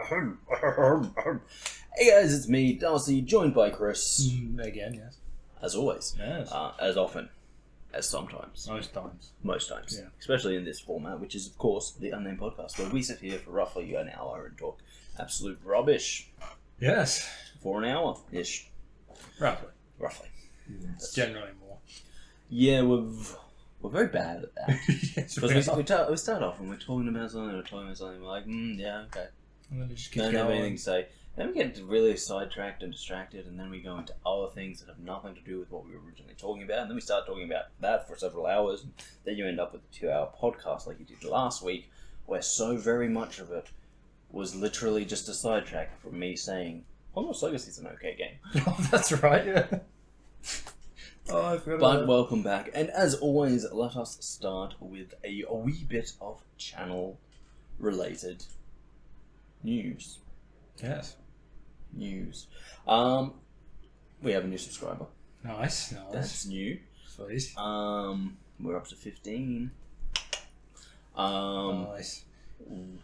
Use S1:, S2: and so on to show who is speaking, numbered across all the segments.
S1: Hey guys, it's me, Darcy, joined by Kris.
S2: Again, yes.
S1: As always.
S2: Yes.
S1: As often. As sometimes.
S2: Most times.
S1: Yeah. Especially in this format, which is, of course, the Unnamed Podcast, where we sit here for roughly an hour and talk absolute rubbish.
S2: Yes.
S1: For an hour-ish.
S2: Roughly.
S1: That's
S2: generally more.
S1: Yeah, we're very bad at that.
S2: Yes,
S1: Because we start off and we're talking about something, we're like, yeah, okay.
S2: And then it just keeps
S1: Don't have
S2: going.
S1: anything to say. Then we get really sidetracked and distracted, and then we go into other things that have nothing to do with what we were originally talking about, and then we start talking about that for several hours, and then you end up with a 2-hour podcast like you did last week, where so very much of it was literally just a sidetrack from me saying, Hogwarts Legacy is an okay game.
S2: Oh, that's right, yeah. Oh, I forgot
S1: But
S2: about
S1: welcome back, and as always, let us start with a wee bit of channel-related news.
S2: Yes.
S1: We have a new subscriber.
S2: Nice.
S1: That's new.
S2: Please.
S1: We're up to 15.
S2: Nice.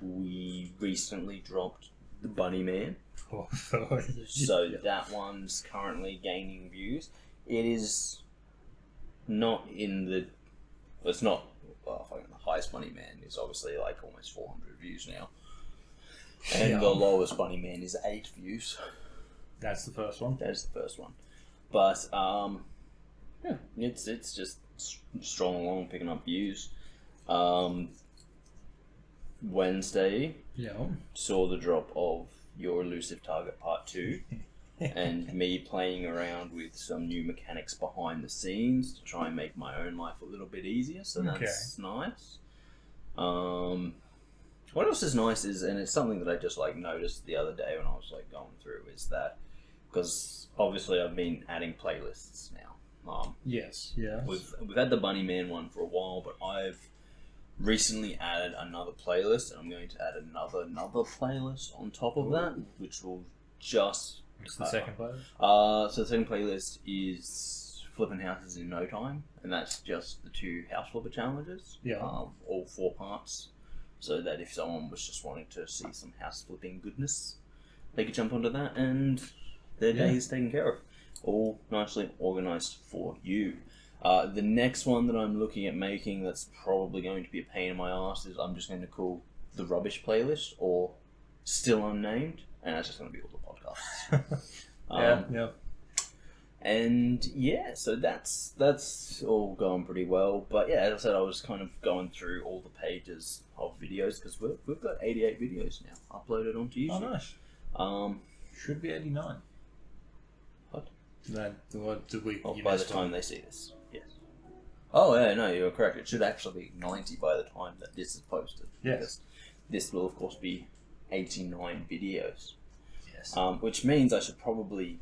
S1: We recently dropped the Bunny Man,
S2: Oh,
S1: so that one's currently gaining views. It is not in the. It's not. Well, fucking the highest Bunny Man is obviously like almost 400 views now. And
S2: Yeah.
S1: the lowest Bunny Man is 8 views.
S2: That's the first one.
S1: That is the first one. But, yeah, it's just strong along, picking up views. Wednesday,
S2: Yeah.
S1: saw the drop of Your Elusive Target Part 2. And me playing around with some new mechanics behind the scenes to try and make my own life a little bit easier. So that's nice. What else is nice is, and it's something that I just like noticed the other day when I was like going through, is that because obviously I've been adding playlists now.
S2: Yes. Yeah.
S1: We've had the Bunny Man one for a while, but I've recently added another playlist, and I'm going to add another playlist on top of that, which will just.
S2: What's the second playlist?
S1: So the second playlist is Flipping Houses in No Time, and that's just the 2 house flipper challenges.
S2: Yeah.
S1: All 4 parts. So that if someone was just wanting to see some house flipping goodness, they could jump onto that and their day is taken care of. All nicely organised for you. The next one that I'm looking at making that's probably going to be a pain in my ass is I'm just going to call the Rubbish Playlist or Still Unnamed, and that's just going to be all the podcasts.
S2: Yeah.
S1: And yeah, so that's all going pretty well. But yeah, as I said, I was kind of going through all the pages of videos because we've got 88 videos now uploaded onto YouTube.
S2: Oh, nice. Should be 89.
S1: What?
S2: What did we?
S1: Well, by the time they see this, yes. Oh yeah, no, you're correct. It should actually be 90 by the time that this is posted.
S2: Yes.
S1: Because this will of course be 89 videos.
S2: Yes.
S1: Which means I should probably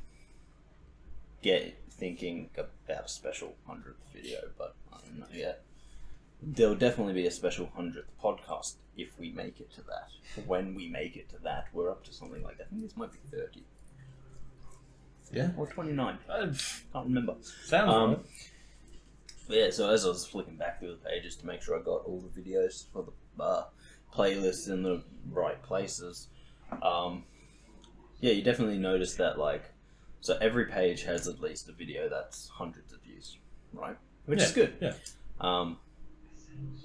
S1: get thinking about a special 100th video, but I don't know yet. There'll definitely be a special 100th podcast if we make it to that. When we make it to that, we're up to something like, I think this might be 30.
S2: Yeah.
S1: Or 29. Can't remember.
S2: Sounds right.
S1: But yeah, so as I was flicking back through the pages to make sure I got all the videos for the playlists in the right places, yeah, you definitely notice that, like, so every page has at least a video that's hundreds of views, right? Which is good.
S2: Yeah.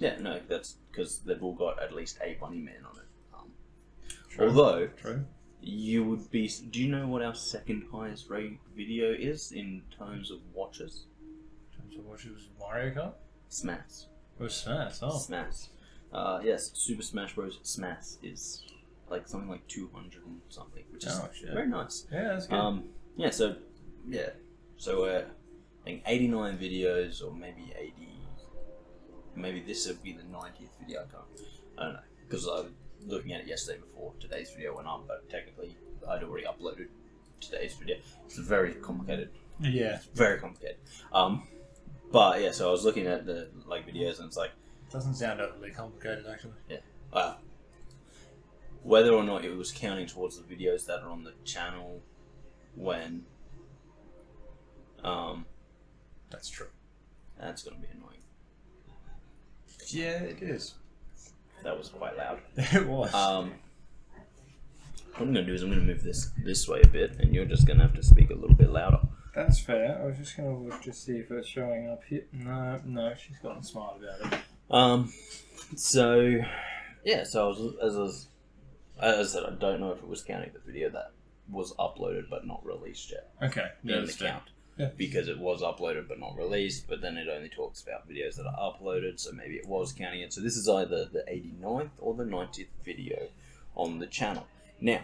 S1: Yeah, no, that's because they've all got at least a Bunny Man on it.
S2: True.
S1: Although,
S2: True.
S1: you would be... Do you know what our second highest rated video is in terms of watches?
S2: In terms of what was Mario Kart?
S1: Smash.
S2: Or Smash? Oh.
S1: Smash. Yes, Super Smash Bros. Smash is like something like 200 and something, which is very nice.
S2: Yeah, that's good.
S1: Yeah, so I think 89 videos, or maybe 80. Maybe this would be the 90th video. I don't know, because I was looking at it yesterday before today's video went up, but technically I'd already uploaded today's video. It's very complicated.
S2: Yeah.
S1: It's very complicated. But yeah, so I was looking at the videos, and it's like,
S2: Doesn't sound overly complicated, actually.
S1: yeah. Whether or not it was counting towards the videos that are on the channel when
S2: That's true.
S1: that's going to be annoying.
S2: Yeah, it is.
S1: That was quite loud.
S2: It was.
S1: What I'm going to do is I'm going to move this way a bit, and you're just going to have to speak a little bit louder.
S2: That's fair. I was just going to look to see if it's showing up here. No, she's gotten smart about it.
S1: So as I said, I don't know if it was counting the video that was uploaded but not released yet.
S2: Okay.
S1: In the count.
S2: Yeah.
S1: Because it was uploaded but not released, but then it only talks about videos that are uploaded, so maybe it was counting it. So this is either the 89th or the 90th video on the channel. Now,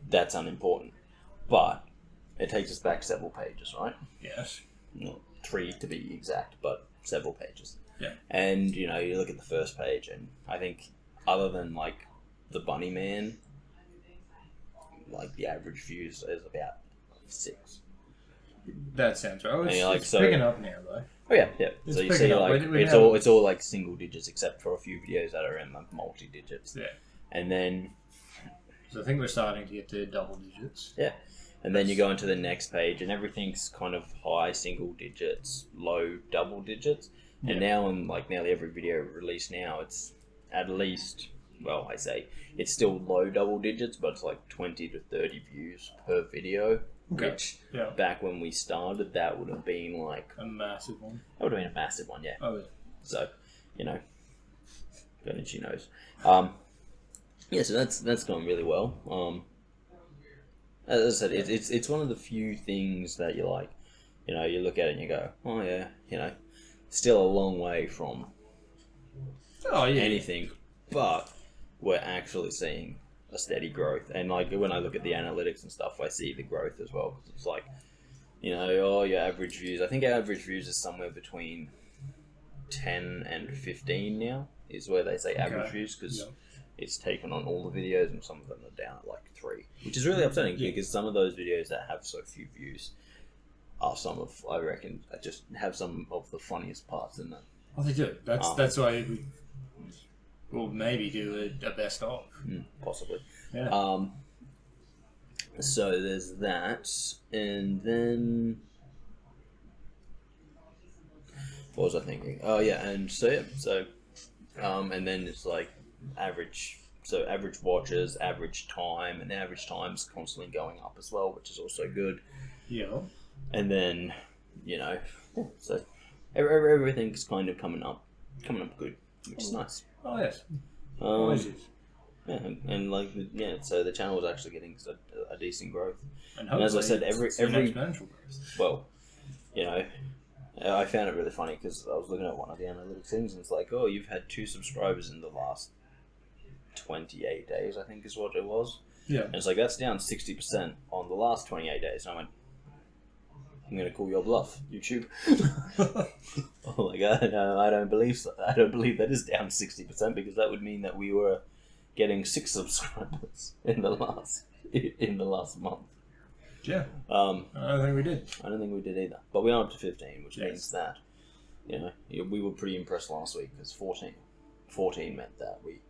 S1: that's unimportant, but it takes us back several pages, right?
S2: Yes.
S1: Not 3 to be exact, but several pages.
S2: Yeah.
S1: And, you look at the first page, and I think other than, like, the Bunny Man, like, the average views is about 6.
S2: That sounds right. It's
S1: so,
S2: picking up now, though.
S1: Oh, yeah. So you see, like, it's all, like, single digits, except for a few videos that are in, like, multi-digits.
S2: Yeah.
S1: And then...
S2: So I think we're starting to get to double digits.
S1: Yeah. And then you go into the next page, and everything's kind of high single digits, low double digits. And now on, like, nearly every video released now, it's at least, well, I say, it's still low double digits, but it's like 20 to 30 views per video.
S2: Okay.
S1: Which, back when we started, that would have been, like...
S2: A massive one.
S1: That would have been a massive one, yeah.
S2: Oh, yeah.
S1: So, God, she knows. Yeah, so that's going really well. As I said, it's one of the few things that you like, you look at it and you go, oh yeah, still a long way from anything, but we're actually seeing a steady growth. And like when I look at the analytics and stuff, I see the growth as well. It's like, your average views. I think our average views is somewhere between 10 and 15 now, is where they say average views, because it's taken on all the videos, and some of them are down at like 3, which is really upsetting because some of those videos that have so few views are some of, I reckon, just have some of the funniest parts in them.
S2: Oh, they do. That's why we'll maybe do a best of.
S1: Possibly.
S2: Yeah.
S1: So there's that, and then what was I thinking? Oh yeah, and and then it's like average watches, average time, and the average time's constantly going up as well, which is also good.
S2: Yeah.
S1: And then, so everything's kind of coming up good, which is nice.
S2: Oh yes. Always is.
S1: Yeah, and like so the channel is actually getting a decent growth.
S2: And
S1: as I said, every
S2: exponential growth.
S1: Well, I found it really funny because I was looking at one of the analytics things, and it's like, oh, you've had 2 subscribers in the last 28 days, I think is what it was.
S2: Yeah.
S1: And it's like, that's down 60% on the last 28 days. And I went, I'm going to call your bluff, YouTube. Oh my God, no, I don't believe so. I don't believe that is down 60%, because that would mean that we were getting 6 subscribers in the last month.
S2: Yeah. I don't think we did.
S1: I don't think we did either. But we are up to 15, which means that, we were pretty impressed last week, because 14 meant that we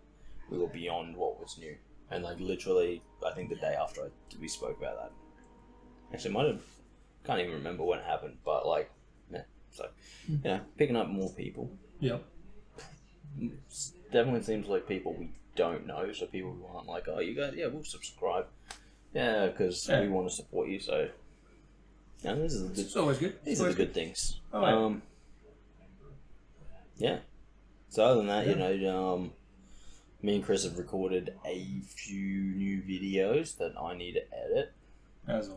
S1: were beyond what was new. And like literally, I think the day after we spoke about that. Actually, can't even remember when it happened, but like, so, picking up more people.
S2: Yep.
S1: Definitely seems like people we don't know, so people who aren't like, oh, you guys, we'll subscribe. Yeah, because we want to support you, so... this is
S2: it's always good.
S1: These are the good things.
S2: Oh,
S1: yeah. So other than that, me and Kris have recorded a few new videos that I need to edit.
S2: As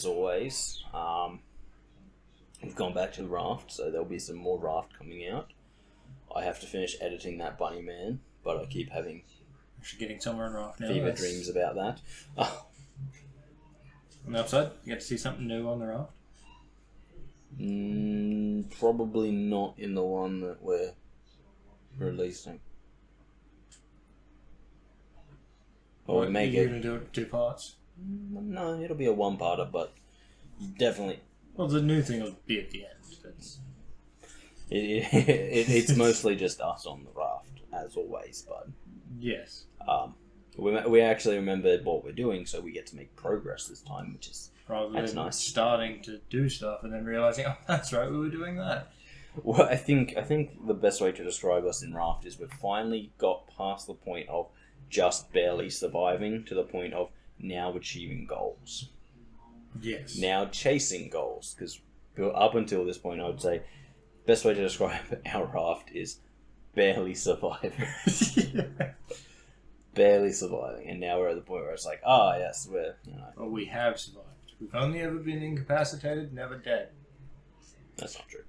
S2: always.
S1: We've gone back to the raft, so there'll be some more raft coming out. I have to finish editing that Bunny Man, but I keep having...
S2: Actually getting somewhere in raft now.
S1: Fever dreams about that.
S2: On the upside, you get to see something new on the raft?
S1: Probably not in the one that we're releasing. Or we make
S2: You're going to do it in 2 parts?
S1: No, it'll be a 1-parter, but definitely...
S2: Well, the new thing will be at the end.
S1: It's mostly just us on the raft, as always, but...
S2: Yes.
S1: We actually remembered what we're doing, so we get to make progress this time, which is... That's nice.
S2: Starting to do stuff and then realising, oh, that's right, we were doing that.
S1: Well, I think the best way to describe us in raft is we've finally got past the point of just barely surviving to the point of now achieving goals.
S2: Yes.
S1: Now chasing goals. Because up until this point, I would say best way to describe our raft is barely surviving.
S2: Yeah.
S1: Barely surviving. And now we're at the point where it's like, yes, we're,
S2: Well, we have survived. We've only ever been incapacitated, never dead.
S1: That's not true.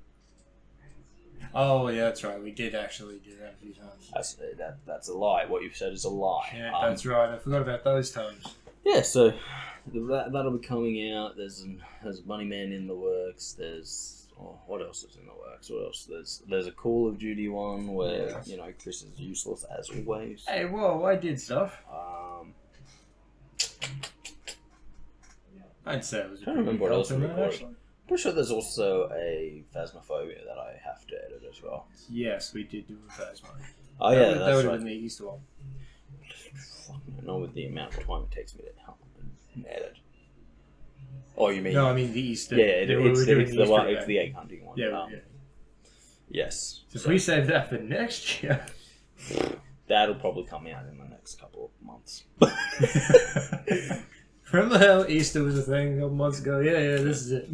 S2: Oh, yeah, that's right. We did actually do that a few times.
S1: That's a lie. What you've said is a lie.
S2: Yeah, that's right. I forgot about those times.
S1: Yeah, so that'll be coming out. There's Money Man in the works. There's what else is in the works? What else? There's a Call of Duty one where Kris is useless as always.
S2: Hey, whoa! I did stuff. I'd say it was.
S1: I don't remember what else we recorded. Pretty sure there's also a Phasmophobia that I have to edit as well.
S2: Yes, we did do a Phasmo.
S1: Oh yeah,
S2: that would have been the Easter one.
S1: Not with the amount of time it takes me to help and edit. Oh, you mean?
S2: No, I mean the Easter.
S1: Yeah, it's the egg hunting one.
S2: Yeah.
S1: Yes.
S2: So we save that for next year.
S1: That'll probably come out in the next couple of months.
S2: Remember how Easter was a thing a couple months ago? Yeah, this is it.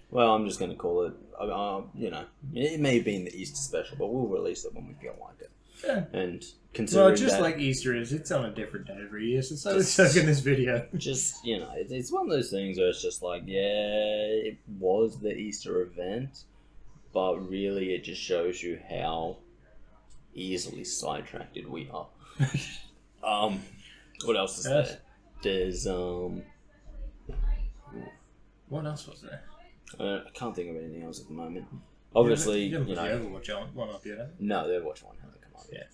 S1: Well, I'm just going to call it, it may have been the Easter special, but we'll release it when we feel like it.
S2: Yeah.
S1: And considering
S2: like Easter is, it's on a different day every year, so it's stuck in this video.
S1: Just, it's one of those things where it's just like, it was the Easter event, but really it just shows you how easily sidetracked we are. What else is there? There's,
S2: what else was there?
S1: I can't think of anything else at the moment. Obviously,
S2: you know. The Overwatch one up yet?
S1: No, the Overwatch one hasn't come up yet.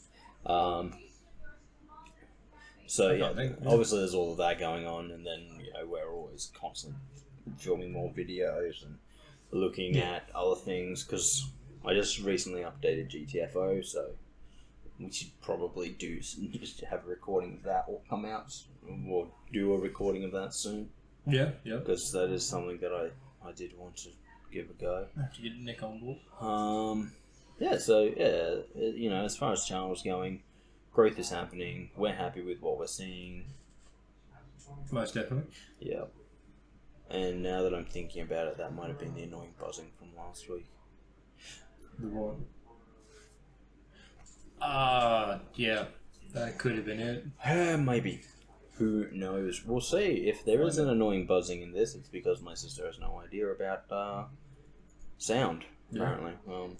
S1: Obviously there's all of that going on, and then, we're always constantly filming more videos and looking at other things, because I just recently updated GTFO, so we should probably just have a recording of that or come out. We'll do a recording of that soon.
S2: Yeah.
S1: Because that is something that I did want to give a go.
S2: I have to get Nick on board.
S1: As far as channel's going, growth is happening. We're happy with what we're seeing.
S2: Most definitely.
S1: Yeah. And now that I'm thinking about it, that might have been the annoying buzzing from last week.
S2: The what? Yeah. That could have been it.
S1: Maybe. Who knows? We'll see. If there is an annoying buzzing in this, it's because my sister has no idea about sound, apparently.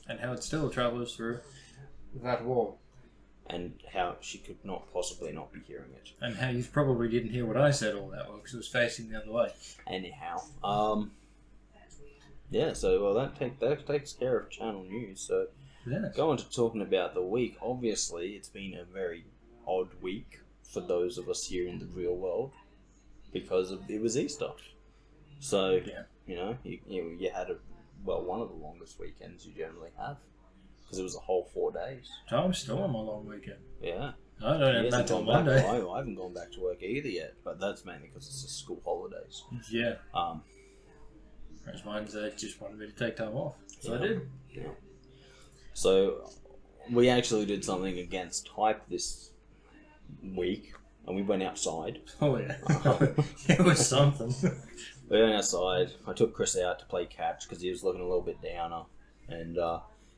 S2: And how it still travels through that wall.
S1: And how she could not possibly not be hearing it.
S2: And how you probably didn't hear what I said all that well, because it was facing the other way.
S1: Anyhow. That takes care of channel news. So, going to talking about the week, obviously it's been a very odd week for those of us here in the real world, because it was Easter. So, you had one of the longest weekends you generally have, because it was a whole 4 days.
S2: I'm still on my long weekend.
S1: Yeah.
S2: I don't have that till Monday.
S1: I haven't gone back to work either yet, but that's mainly because it's the school holidays.
S2: Yeah. Whereas mine just wanted me to take time off, so I did.
S1: Yeah. So, we actually did something against hype this week, and we went outside.
S2: Oh yeah. It was something.
S1: We went outside. I took Kris out to play catch because he was looking a little bit downer, and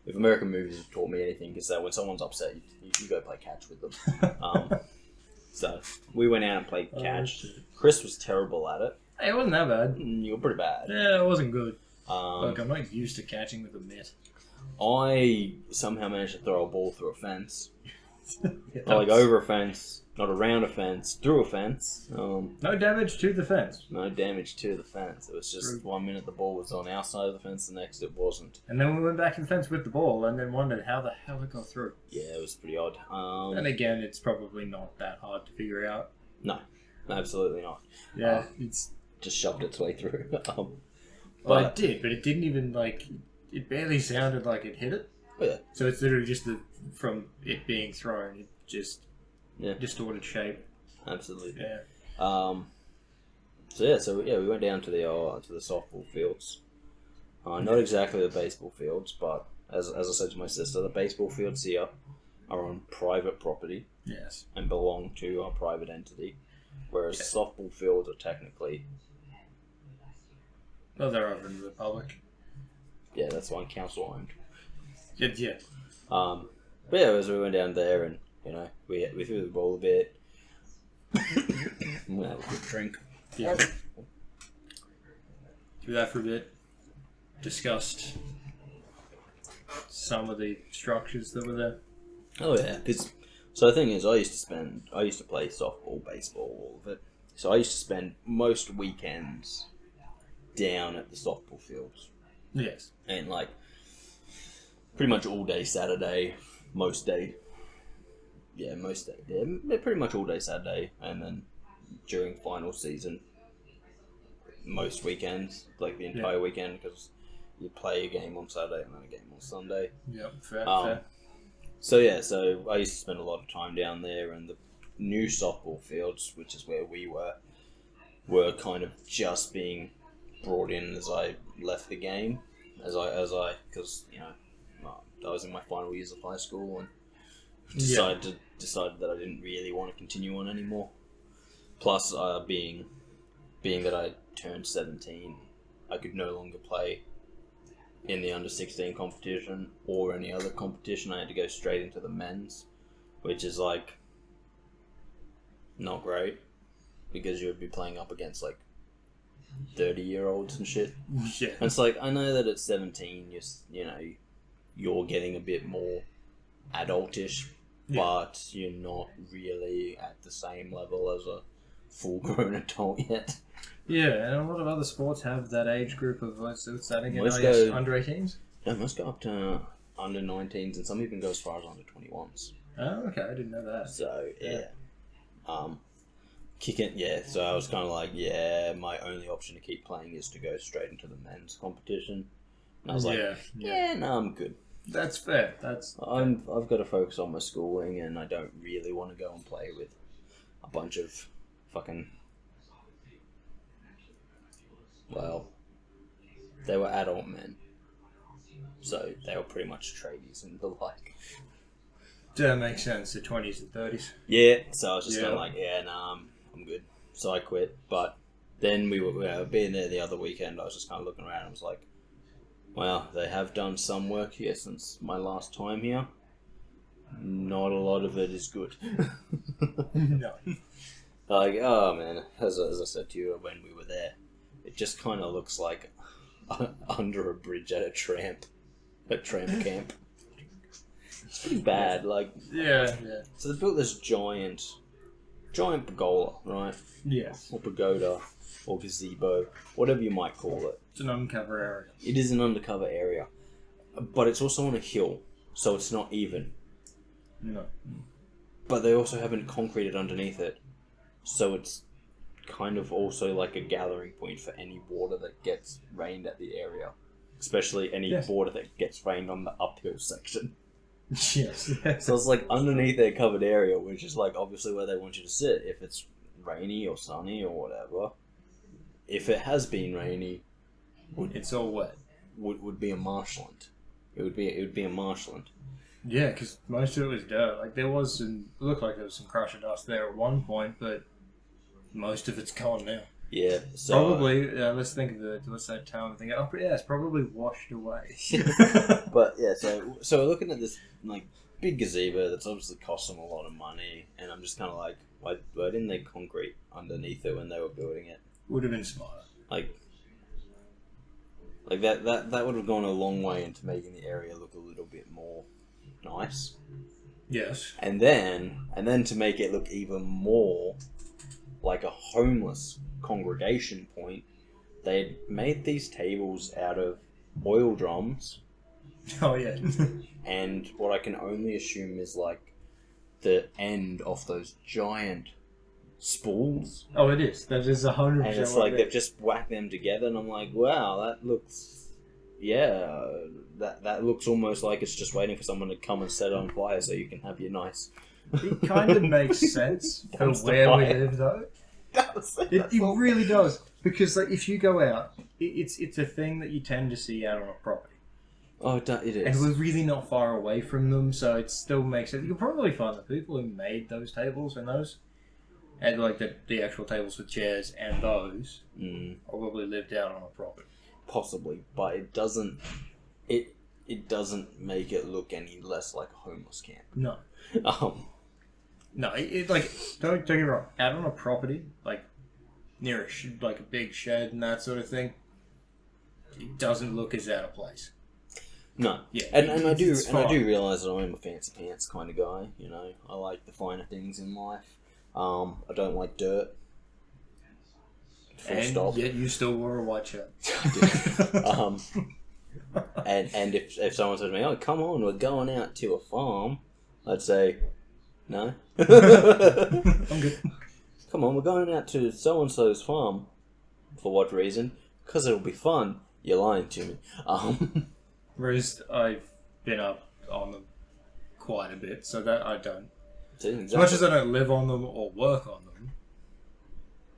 S1: if American movies have taught me anything, is that when someone's upset, you go play catch with them. So we went out and played catch. Kris was terrible at it.
S2: Hey, it wasn't that bad.
S1: You were pretty bad.
S2: Yeah, it wasn't good. Look, I'm not used to catching with a mitt.
S1: I somehow managed to throw a ball through a fence.
S2: Over
S1: a fence, not around a fence, through a fence.
S2: No damage to the fence.
S1: No damage to the fence. It was just 1 minute the ball was on our side of the fence, the next it wasn't.
S2: And then we went back to the fence with the ball and then wondered how the hell it got through.
S1: Yeah, it was pretty odd.
S2: And again, it's probably not that hard to figure out.
S1: No, absolutely not.
S2: Yeah, it's
S1: just shoved its way through.
S2: Well, it did, but it didn't even, it barely sounded like it hit it.
S1: Oh, yeah.
S2: So it's literally just from it being thrown, it just distorted shape.
S1: Absolutely.
S2: Yeah.
S1: We went down to the softball fields. Not exactly the baseball fields, but as I said to my sister, the baseball fields here are on private property.
S2: Yes.
S1: And belong to a private entity. Whereas softball fields are technically...
S2: Well, they're open to the public.
S1: Yeah, that's why council owned.
S2: Yeah.
S1: But yeah, as we went down there and, you know, we threw the ball a bit. We'll have a quick drink.
S2: Yeah. Threw that for a bit. Discussed some of the structures that were there.
S1: Oh yeah, because so the thing is, I used to play softball, baseball, all of it. So I used to spend most weekends down at the softball fields.
S2: Yes.
S1: And like pretty much all day Saturday, most day. Yeah, pretty much all day Saturday, and then during final season, most weekends, like the entire weekend, because you play a game on Saturday and then a game on Sunday.
S2: Yep, fair.
S1: So yeah, so I used to spend a lot of time down there, and the new softball fields, which is where we were kind of just being brought in as I left the game, because you know I was in my final years of high school and decided that I didn't really want to continue on anymore. Plus, being that I turned 17, I could no longer play in the under 16 competition or any other competition. I had to go straight into the men's, which is like not great because you would be playing up against like 30-year-olds and shit.
S2: Yeah.
S1: And it's like, I know that at 17 you're getting a bit more adultish, but you're not really at the same level as a full-grown adult yet.
S2: Yeah, and a lot of other sports have that age group of what's that again?
S1: Most go
S2: under 18s?
S1: No, most go up to under 19s, and some even go as far as under 21s.
S2: Oh, okay, I didn't know that.
S1: So, yeah. So I was kind of like, my only option to keep playing is to go straight into the men's competition. And I was like, no, I'm good.
S2: That's fair.
S1: I've got to focus on my schooling, and I don't really want to go and play with a bunch of fucking... Well, they were adult men, so they were pretty much tradies and the like.
S2: That makes sense, the 20s and 30s.
S1: Yeah, so I was just kind of like, I'm good. So I quit, but then we were being there the other weekend, I was just kind of looking around and I was like, wow, they have done some work here since my last time here. Not a lot of it is good.
S2: No.
S1: Like, oh man, as I said to you when we were there, it just kind of looks like under a bridge at a tramp camp. It's pretty bad, like...
S2: Yeah.
S1: So they built this giant pergola, right?
S2: Yeah.
S1: Or pagoda, or gazebo, whatever you might call it.
S2: It's an undercover area.
S1: It is an undercover area. But it's also on a hill, so it's not even.
S2: No.
S1: But they also haven't concreted underneath it, so it's kind of also like a gathering point for any water that gets rained at the area. Especially any water that gets rained on the uphill section.
S2: Yes.
S1: So it's like underneath their covered area, which is like obviously where they want you to sit if it's rainy or sunny or whatever. If it has been rainy,
S2: it's all wet.
S1: Would be a marshland. It would be a marshland.
S2: Yeah, because most of it was dirt. Like it looked like there was some crusher dust there at one point, but most of it's gone now.
S1: Yeah, so
S2: probably. Let's think of what's that term? It's probably washed away.
S1: But yeah, so we're looking at this like big gazebo that's obviously cost them a lot of money, and I'm just kind of like, why didn't they concrete underneath it when they were building it?
S2: Would have been smarter.
S1: Like that would have gone a long way into making the area look a little bit more nice.
S2: Yes.
S1: And then to make it look even more like a homeless congregation point, they made these tables out of oil drums.
S2: Oh yeah.
S1: And what I can only assume is like the end of those giant spools.
S2: Oh, it is. That is 100%.
S1: And it's like they've just whacked them together, and I'm like, wow, that looks... Yeah, that looks almost like it's just waiting for someone to come and set it on fire so you can have your nice...
S2: It kind of makes sense for where we live, though. It really does. Because like, if you go out, it's a thing that you tend to see out on a property.
S1: Oh, it is.
S2: And we're really not far away from them, so it still makes sense. You'll probably find the people who made those tables and those And like the actual tables with chairs and those probably lived out on a property.
S1: Possibly, but it doesn't. It doesn't make it look any less like a homeless camp.
S2: No. No, it like don't get me wrong. Out on a property, like near like a big shed and that sort of thing, it doesn't look as out of place.
S1: No.
S2: Yeah.
S1: And I do realise that I'm a fancy pants kind of guy. You know, I like the finer things in life. I don't like dirt.
S2: Full stop. Yet you still wore a white shirt.
S1: And if someone said to me, "Oh, come on, we're going out to a farm," I'd say, "No."
S2: I'm good.
S1: Come on, we're going out to so and so's farm. For what reason? Because it'll be fun. You're lying to me.
S2: Whereas I've been up on them quite a bit, so that I don't.
S1: Exactly.
S2: As much as I don't live on them or work on them,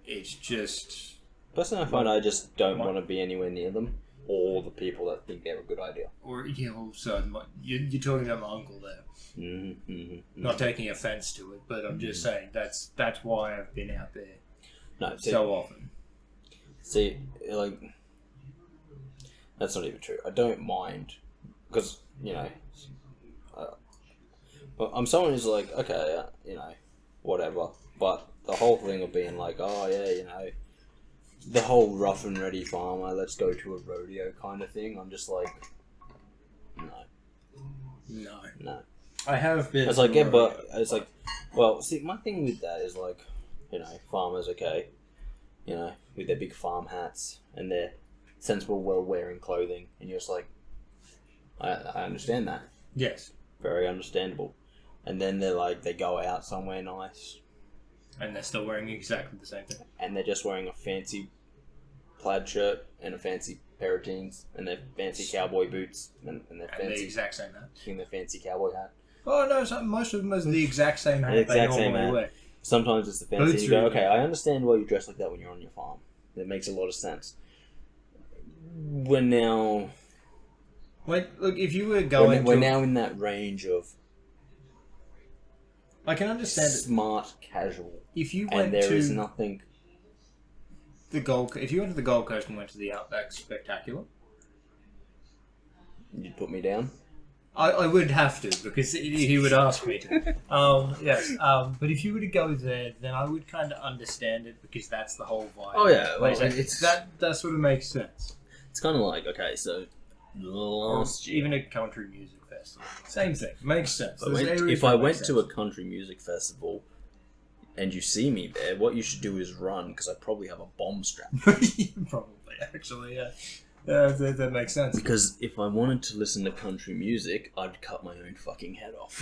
S2: it's just.
S1: Personally, I find I just don't want to be anywhere near them. Or the people that think they're a good idea.
S2: Or, yeah, also, you're talking about my uncle there. Not taking offence to it, but I'm just saying that's why I've been out there so often.
S1: See, like, that's not even true. I don't mind, because, you know, I'm someone who's like, okay, you know, whatever. But the whole thing of being like, oh, yeah, you know, the whole rough and ready farmer, let's go to a rodeo kind of thing. I'm just like, no.
S2: I have been.
S1: It's like, yeah, but it's like, well, see, my thing with that is like, you know, farmers, okay, you know, with their big farm hats and their sensible, well-wearing clothing, and you're just like, I understand that.
S2: Yes.
S1: Very understandable. And then they're like, they go out somewhere nice.
S2: And they're still wearing exactly the same thing.
S1: And they're just wearing a fancy plaid shirt and a fancy pair of jeans and their fancy cowboy boots and their fancy
S2: the exact same hat.
S1: And their fancy cowboy hat.
S2: Oh no, most of them is the exact same hat they normally wear.
S1: Sometimes it's the fancy. Boots, you go, okay, I understand why you dress like that when you're on your farm. That makes a lot of sense. We're now,
S2: like, look, if you were going,
S1: we're now in that range of.
S2: I can understand
S1: smart casual.
S2: If you went
S1: and there
S2: to
S1: is nothing.
S2: If you went to the Gold Coast and went to the Outback Spectacular,
S1: you'd put me down.
S2: I would have to because he would ask me to. Yes. But if you were to go there, then I would kind of understand it because that's the whole vibe.
S1: Oh yeah, well, it's
S2: that sort of makes sense.
S1: It's kind of like, okay, so last year,
S2: even a country music festival, same thing, makes sense.
S1: If I went to a country music festival and you see me there, what you should do is run because I probably have a bomb strapped.
S2: Probably, actually, yeah. That makes sense.
S1: Because if I wanted to listen to country music, I'd cut my own fucking head off.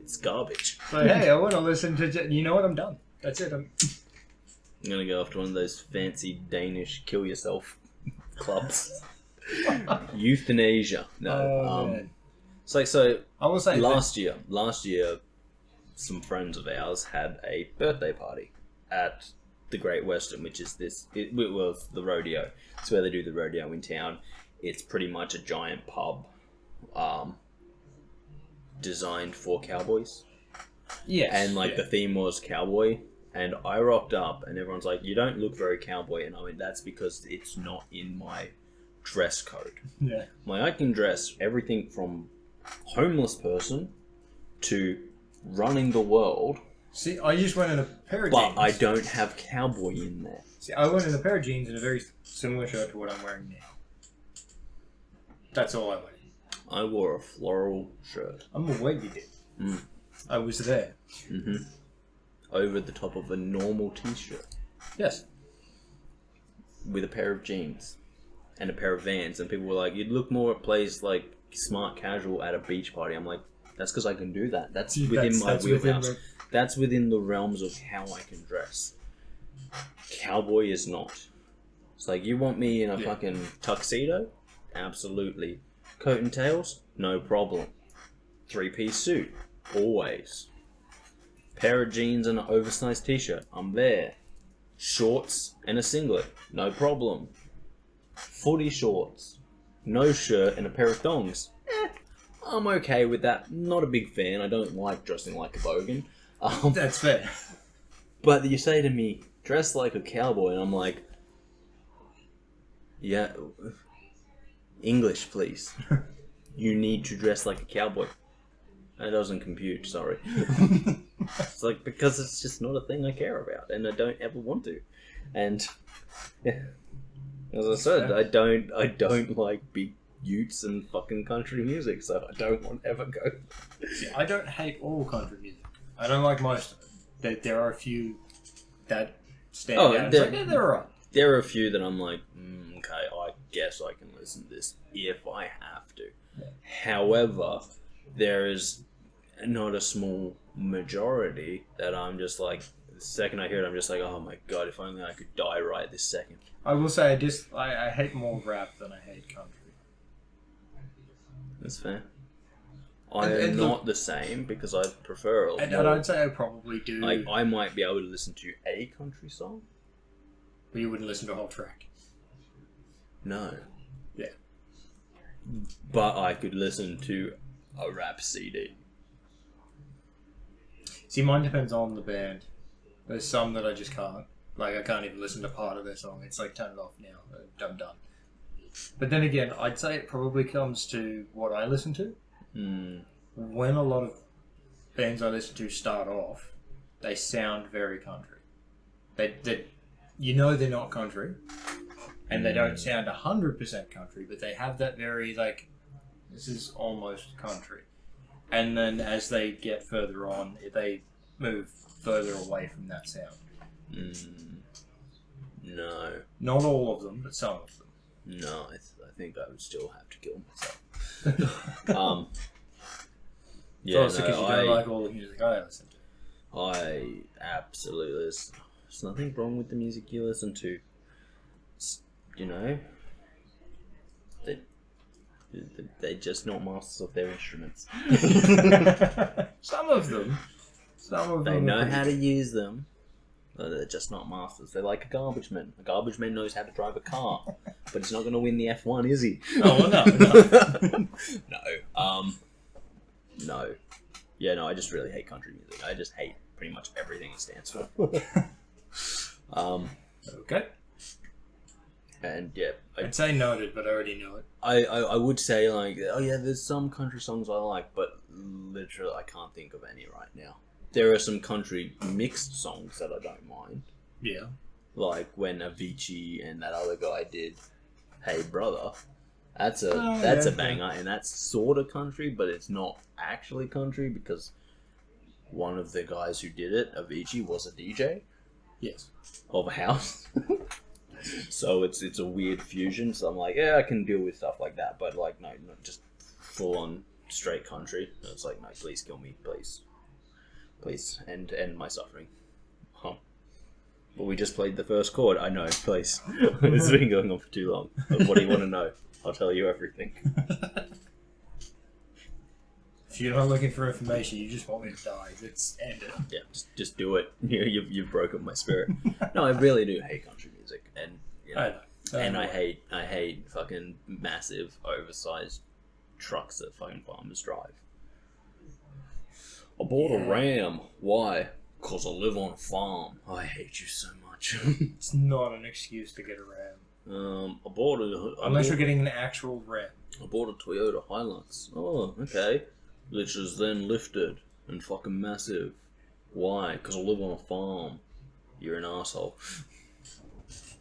S1: It's garbage.
S2: So hey, I want to listen to. You know what? I'm done. That's it. I'm
S1: gonna go after one of those fancy Danish kill yourself clubs. Euthanasia. No.
S2: Man.
S1: It's like so.
S2: I will say
S1: last year, some friends of ours had a birthday party at the Great Western, which is it was the rodeo. It's where they do the rodeo in town. It's pretty much a giant pub, designed for cowboys.
S2: Yes.
S1: And the theme was cowboy. And I rocked up, and everyone's like, "You don't look very cowboy." And I went, "That's because it's not in my dress code."
S2: Yeah.
S1: I can dress everything from homeless person to running the world.
S2: See, I just went in a pair of jeans.
S1: But I don't have cowboy in there.
S2: See, I went in a pair of jeans and a very similar shirt to what I'm wearing now. That's all I went in.
S1: I wore a floral shirt.
S2: I'm aware you did. I was there.
S1: Mm-hmm. Over the top of a normal t-shirt.
S2: Yes.
S1: With a pair of jeans. And a pair of Vans. And people were like, you'd look more at plays like smart casual at a beach party. I'm like, that's because I can do that. That's within my wheelhouse. That's within the realms of how I can dress. Cowboy is not. It's like, you want me in a fucking tuxedo? Absolutely. Coat and tails? No problem. 3-piece suit? Always. Pair of jeans and an oversized t-shirt? I'm there. Shorts and a singlet? No problem. Footy shorts? No shirt and a pair of thongs? I'm okay with that. Not a big fan. I don't like dressing like a bogan.
S2: That's fair.
S1: But you say to me, dress like a cowboy, and I'm like, yeah, English, please. You need to dress like a cowboy. That doesn't compute, sorry. It's like, because it's just not a thing I care about, and I don't ever want to. And, yeah, as I said, I don't like big utes and fucking country music, so I don't want to ever go.
S2: See, I don't hate all country music. I don't like most of it. There are a few that stand out. It's like, yeah, they're alright.
S1: There are a few that I'm like, okay, I guess I can listen to this if I have to.
S2: Yeah.
S1: However, there is not a small majority that I'm just like, the second I hear it, I'm just like, oh my god, if only I could die right this second.
S2: I will say, I hate more rap than I hate country.
S1: That's fair. I am not the same because I prefer a
S2: and I'd say I probably do.
S1: Like, I might be able to listen to a country song.
S2: But you wouldn't listen to a whole track.
S1: No.
S2: Yeah.
S1: But I could listen to a rap CD.
S2: See, mine depends on the band. There's some that I just can't. Like, I can't even listen to part of their song. It's like, turn it off now. I'm done. But then again, I'd say it probably comes to what I listen to. When a lot of bands I listen to start off, they sound very country. They you know they're not country, and they don't sound 100% country, but they have that very, like, this is almost country. And then as they get further on, they move further away from that sound.
S1: No.
S2: Not all of them, but some of them.
S1: No, I think I would still have to kill myself. Yeah,
S2: also because you don't like all the music I listen to.
S1: I absolutely. There's nothing wrong with the music you listen to. You know, they're just not masters of their instruments.
S2: Some of them.
S1: They know how to use them. But they're just not masters. They're like a garbage man. A garbage man knows how to drive a car, but he's not going to win the F1, is he?
S2: Oh, well, no.
S1: No. Yeah, no, I just really hate country music. I just hate pretty much everything it stands for.
S2: Okay.
S1: And yeah.
S2: I'd say noted, but I already know it.
S1: I would say, like, oh yeah, there's some country songs I like, but literally I can't think of any right now. There are some country mixed songs that I don't mind.
S2: Yeah.
S1: Like when Avicii and that other guy did Hey Brother. That's a banger, and that's sort of country, but it's not actually country because one of the guys who did it, Avicii, was a DJ.
S2: Yes.
S1: Of a house. So it's a weird fusion. So I'm like, yeah, I can deal with stuff like that, but like, no, not just full on straight country. And it's like, no, please kill me, please, end my suffering. But we just played the first chord. I know, please. It's been going on for too long. But what do you want to know? I'll tell you everything.
S2: If you're not looking for information, you just want me to die. Let's end it.
S1: Yeah, just do it. You've broken my spirit. No, I really do hate country music, and I hate fucking massive, oversized trucks that fucking farmers drive. I bought a Ram. Why? Because I live on a farm. I hate you so much.
S2: It's not an excuse to get a Ram. Unless you're getting an actual Ram.
S1: I bought a Toyota Hilux. Oh, okay. Which is then lifted and fucking massive. Why? Because I live on a farm. You're an asshole.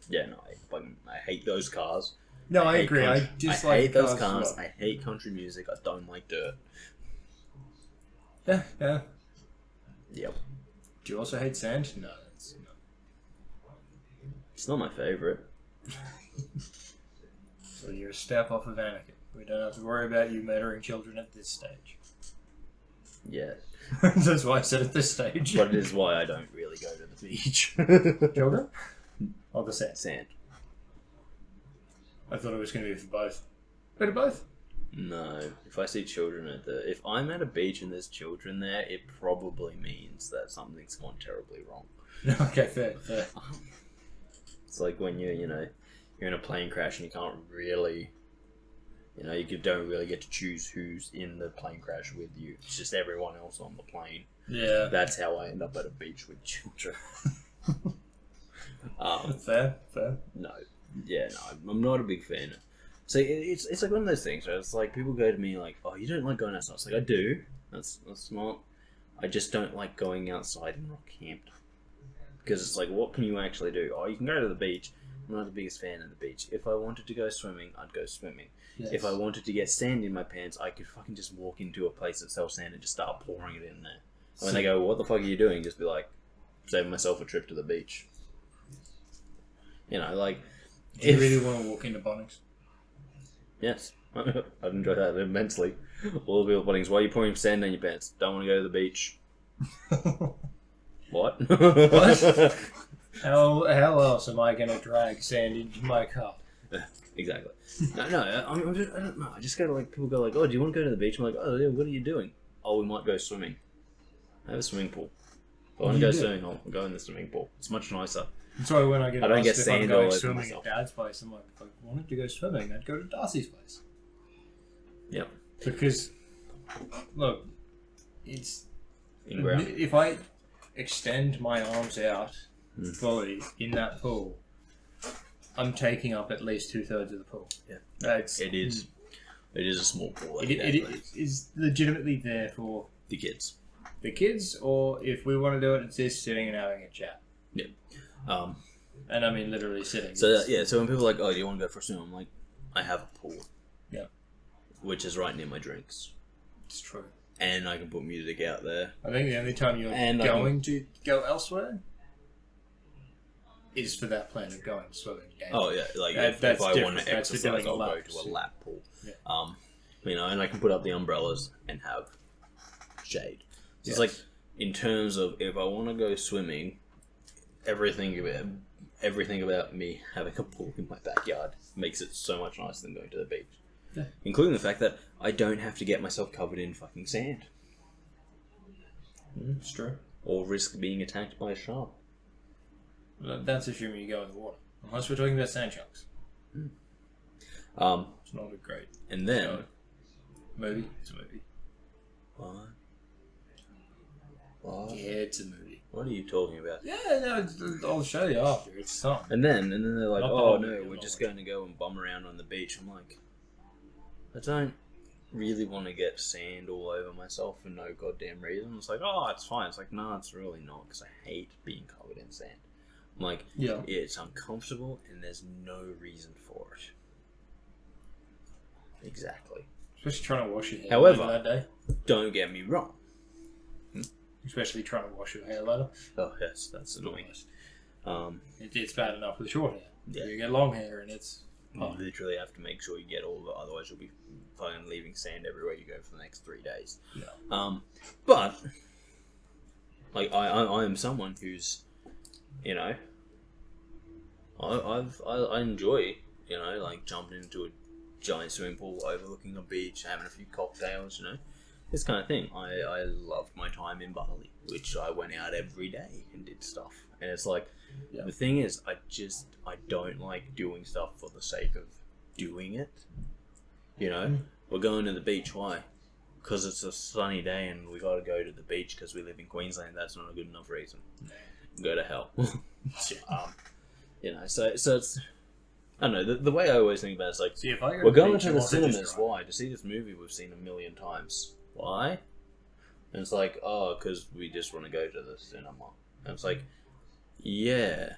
S1: Yeah, no, I hate those cars.
S2: No, I agree. I
S1: hate those cars. I hate country music. I don't like dirt.
S2: Yeah.
S1: Yep.
S2: Do you also hate sand? No.
S1: It's not my favourite.
S2: So you're a step off of Anakin. We don't have to worry about you murdering children at this stage.
S1: Yeah.
S2: That's why I said at this stage.
S1: But it is why I don't really go to the beach.
S2: Children? Or the sand?
S1: Sand.
S2: I thought it was going to be for both. Bit of both?
S1: No. If I see children if I'm at a beach and there's children there, it probably means that something's gone terribly wrong.
S2: Okay, fair.
S1: It's like when you're in a plane crash and you can't really, you don't really get to choose who's in the plane crash with you. It's just everyone else on the plane.
S2: Yeah.
S1: That's how I end up at a beach with children.
S2: Fair.
S1: No. Yeah, no, I'm not a big fan. So it's like one of those things, right? It's like people go to me like, oh, you don't like going outside. It's like, I do. That's not... I just don't like going outside and rock camped. Because it's like, what can you actually do? Oh, you can go to the beach. I'm not the biggest fan of the beach. If I wanted to go swimming, I'd go swimming. Yes. If I wanted to get sand in my pants, I could fucking just walk into a place that sells sand and just start pouring it in there. And when they go, what the fuck are you doing? Just be like, saving myself a trip to the beach. You know, like...
S2: Do you really want to walk into Bunnings?
S1: Yes. I'd enjoy that immensely. All the people at Bunnings, why are you pouring sand in your pants? Don't want to go to the beach. What?
S2: What? How else am I going to drag sand into my car?
S1: Exactly. I don't know. I just go to like, people go like, oh, do you want to go to the beach? I'm like, oh, yeah, what are you doing? Oh, we might go swimming. I have a swimming pool. If I want to go swimming, I'll go in the swimming pool. It's much nicer.
S2: That's why when I get
S1: don't get
S2: if
S1: sand
S2: I'm
S1: all
S2: going
S1: over
S2: swimming
S1: myself.
S2: at Dad's place, I'm like, if I wanted to go swimming, I'd go to Darcy's place.
S1: Yep.
S2: Because, look, it's...
S1: In-ground.
S2: If I extend my arms out fully in that pool, I'm taking up at least 2/3 of the pool.
S1: Yeah. It is a small pool.
S2: It is legitimately there for
S1: the kids.
S2: The kids, or if we want to do it, it's just sitting and having a chat.
S1: Yeah.
S2: And I mean literally sitting.
S1: So so when people are like, oh, do you want to go for a swim? I'm like, I have a pool.
S2: Yeah.
S1: Which is right near my drinks.
S2: It's true.
S1: And I can put music out there.
S2: I think the only time you're going to go elsewhere is for that plan of going swimming.
S1: Oh yeah, like if I want to exercise, I'll go to a lap pool. Yeah. You know, and I can put up the umbrellas and have shade. So it's like, in terms of if I want to go swimming, everything about me having a pool in my backyard makes it so much nicer than going to the beach. Yeah. Including the fact that I don't have to get myself covered in fucking sand.
S2: It's true.
S1: Or risk being attacked by a shark.
S2: That's assuming you go in the water. Unless we're talking about sand sharks. It's not a great...
S1: And then...
S2: movie? It's a movie.
S1: What?
S2: Yeah, it's a movie.
S1: What are you talking about?
S2: Yeah, no, I'll show you after. It's something.
S1: And then they're like, oh no, we're just going to go and bum around on the beach. I'm like, I don't really want to get sand all over myself for no goddamn reason. It's like, oh, it's fine. It's like, no, it's really not, because I hate being covered in sand. I'm like, it's uncomfortable and there's no reason for it. Exactly.
S2: Especially trying to wash your hair
S1: However,
S2: that day.
S1: Don't get me wrong.
S2: Especially trying to wash your hair later.
S1: Oh yes, that's annoying.
S2: It's bad enough with short hair.
S1: Yeah.
S2: You get long hair and it's...
S1: You literally have to make sure you get all of it, otherwise you'll be fucking leaving sand everywhere you go for the next 3 days.
S2: Yeah.
S1: But like I am someone who's, you know, I enjoy, you know, like jumping into a giant swimming pool overlooking a beach, having a few cocktails, you know, this kind of thing. I loved my time in Bali, which I went out every day and did stuff, and it's like, the thing is, I don't like doing stuff for the sake of doing it. You know, we're going to the beach. Why? Because it's a sunny day and we got to go to the beach because we live in Queensland. That's not a good enough reason. Go to hell. You know, so it's, I don't know, the way I always think about it is like, we're going to the cinemas. Why? To see this movie we've seen 1,000,000 times. Why? And it's like, oh, because we just want to go to the cinema. And it's like, yeah.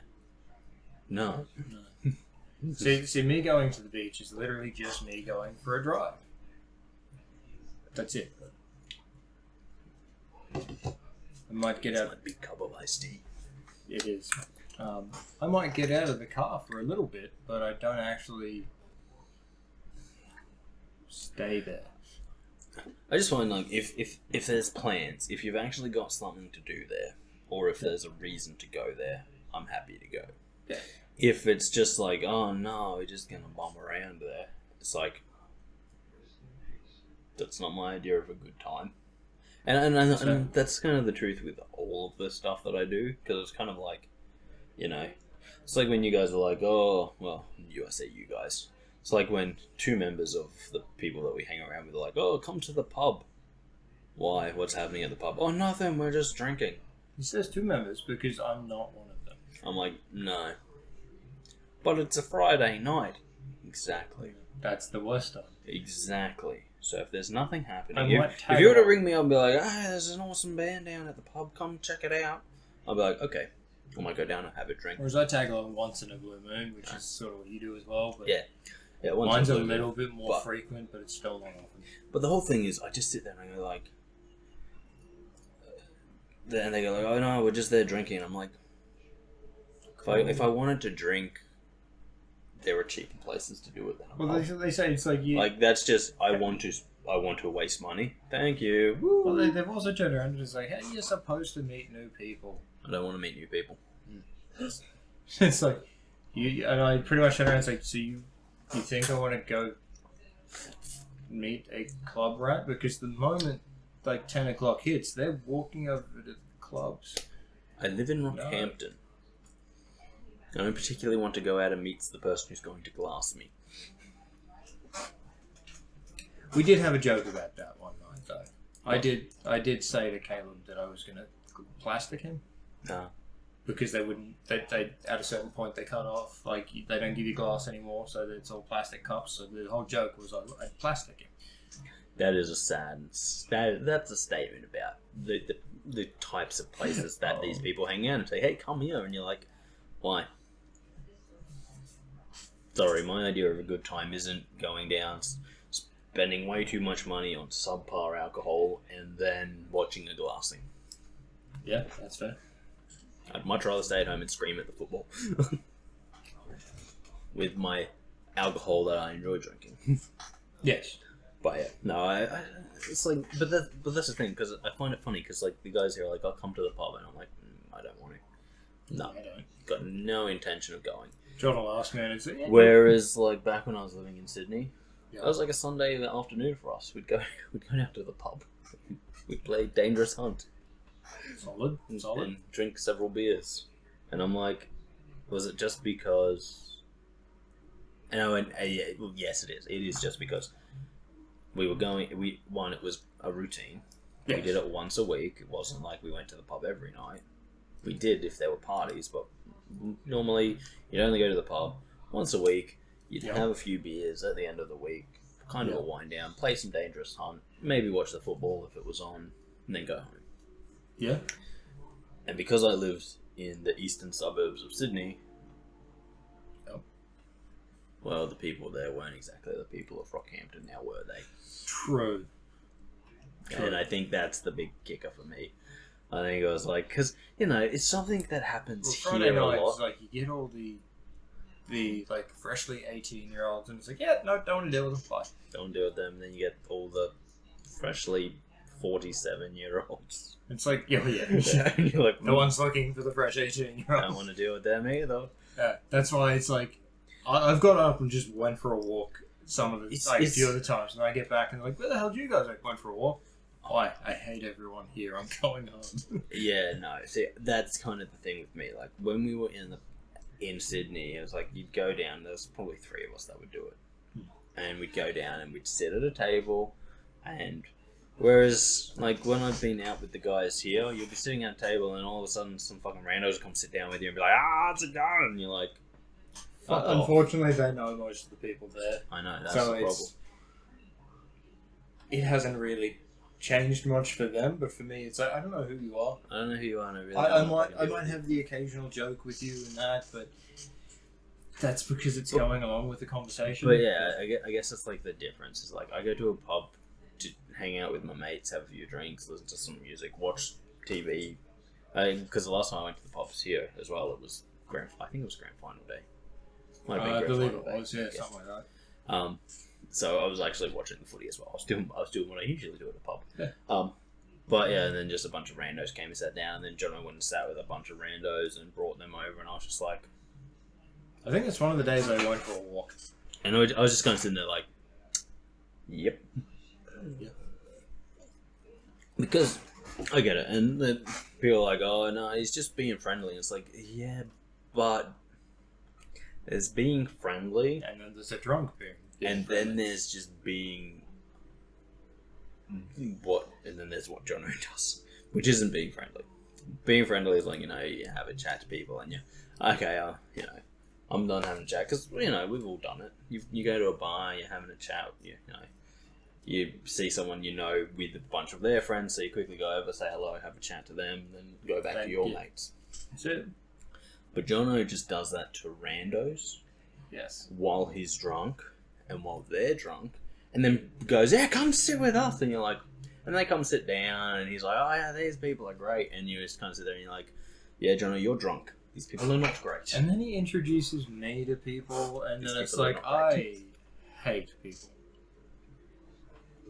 S1: No.
S2: See, me going to the beach is literally just me going for a drive. That's it. I might get out...
S1: a big cup of iced tea.
S2: It is. I might get out of the car for a little bit, but I don't actually stay there.
S1: I just find, like, if there's plans, if you've actually got something to do there, or if there's a reason to go there, I'm happy to go.
S2: Yeah.
S1: If it's just like, oh no, we're just gonna bum around there, it's like, that's not my idea of a good time. And that's kind of the truth with all of the stuff that I do, because it's kind of like, you know, it's like when you guys are like, oh, well, I say you guys. It's like when 2 members of the people that we hang around with are like, oh, come to the pub. Why? What's happening at the pub? Oh, nothing. We're just drinking.
S2: He says 2 members because I'm not one of them.
S1: I'm like, no. But it's a Friday night. Exactly.
S2: That's the worst time.
S1: Exactly. So if there's nothing happening,
S2: if
S1: you were to ring me up and be like, there's an awesome band down at the pub, come check it out. I'll be like, okay. I might go down and have a drink.
S2: Whereas I tag along once in a blue moon, which is sort of what you do as well. But
S1: yeah,
S2: mine's a little bit more frequent, but it's still not often.
S1: But the whole thing is, I just sit there and I go like, and they go like, oh no, we're just there drinking. I'm like, if I wanted to drink, there are cheaper places to do it than a pub.
S2: Well, they say it's like you.
S1: Like that's just I want to waste money. Thank you.
S2: Well, they've also turned around and just like, hey, you're supposed to meet new people.
S1: I don't want to meet new people.
S2: It's like and I pretty much turned around and say, so you think I want to go meet a club rat? Because the moment like 10 o'clock hits, they're walking over to the clubs.
S1: I live in Rockhampton. I don't particularly want to go out and meet the person who's going to glass me.
S2: We did have a joke about that one night, though. I did say to Caleb that I was going to plastic him.
S1: No.
S2: Because they wouldn't. They at a certain point they cut off. Like they don't give you glass anymore, so it's all plastic cups. So the whole joke was I'd plastic him.
S1: That is a sad. That's a statement about the types of places that these people hang out and say, "Hey, come here," and you're like, "Why?" Sorry, my idea of a good time isn't going down, spending way too much money on subpar alcohol, and then watching a glassing.
S2: Yeah, that's fair.
S1: I'd much rather stay at home and scream at the football with my alcohol that I enjoy drinking.
S2: Yes,
S1: but yeah, no, it's like, but that's the thing, because I find it funny because like the guys here are like, I'll come to the pub, and I'm like, I don't want to. No, I don't. Got no intention of going.
S2: John will ask me, and it's
S1: whereas like back when I was living in Sydney,
S2: yeah.
S1: It was like a Sunday afternoon for us. We'd go down to the pub. We'd play Dangerous Hunt.
S2: Solid.
S1: And drink several beers. And I'm like, was it just because... And I went, yeah, well, yes it is. It is just because we were going... It was a routine. Yes. We did it once a week. It wasn't like we went to the pub every night. We did if there were parties, but normally you'd only go to the pub once a week. You'd have a few beers at the end of the week. Kind of a wind down. Play some Dangerous Hunt. Maybe watch the football if it was on. And then go home.
S2: Yeah.
S1: And because I lived in the eastern suburbs of Sydney, well, the people there weren't exactly the people of Rockhampton now, were they?
S2: True.
S1: And I think that's the big kicker for me. I think it was like, because, it's something that happens
S2: Friday
S1: here a
S2: nights,
S1: lot.
S2: like, you get all the like, freshly 18-year-olds, and it's like, no, don't want to deal with them, bye.
S1: Don't deal with them, and then you get all the freshly 47-year-olds.
S2: It's like, yeah.
S1: And you're like,
S2: the ones looking for the fresh 18-year-olds.
S1: I don't want to deal with them either.
S2: Yeah, that's why it's like, I've got up and just went for a walk a few of the times, and I get back and they're like, where the hell did you guys went for a walk? I hate everyone here. I'm going home.
S1: Yeah, no. See, that's kind of the thing with me. Like when we were in Sydney, it was like you'd go down. There was probably 3 of us that would do it, and we'd go down and we'd sit at a table. And whereas, like when I've been out with the guys here, you'll be sitting at a table, and all of a sudden, some fucking randos will come sit down with you and be like, "It's a gun," and you're like, "Fuck off."
S2: Unfortunately, they know most of the people there.
S1: I know that's the problem.
S2: It hasn't really changed much for them, but for me, it's like, I don't know who you are.
S1: I don't know who you are.
S2: I might have the occasional joke with you and that, but that's because it's going along with the conversation.
S1: But yeah, I guess it's like the difference is like I go to a pub to hang out with my mates, have a few drinks, listen to some music, watch TV. Because the last time I went to the pubs here as well, it was I think it was grand final day.
S2: I believe it was, yeah, something like that.
S1: So I was actually watching the footy as well. I was doing what I usually do at a pub.
S2: Yeah.
S1: But yeah, and then just a bunch of randos came and sat down, and then John went and sat with a bunch of randos and brought them over, and I was just like...
S2: I think it's one of the days I went for a walk.
S1: And I was just kind of sitting there like, yep.
S2: Yeah.
S1: Because I get it, and the people are like, oh no, he's just being friendly. And it's like, yeah, but there's being friendly,
S2: and then there's a drunk being
S1: and
S2: friendly.
S1: then there's just being and then there's what Jono does, which isn't being friendly. Being friendly is like, you have a chat to people and okay, I'm done having a chat, because, we've all done it. You go to a bar, you're having a chat, you see someone with a bunch of their friends, so you quickly go over, say hello, have a chat to them, then go back to your mates.
S2: That's it.
S1: But Jono just does that to randos.
S2: Yes.
S1: While he's drunk, and while they're drunk, and then goes, yeah, come sit with us, and you're like, and they come sit down, and he's like, oh yeah, these people are great, and you just kind of sit there and you're like, yeah, Jono, you're drunk. These people are not great.
S2: And then he introduces me to people, and then it's like, I hate people.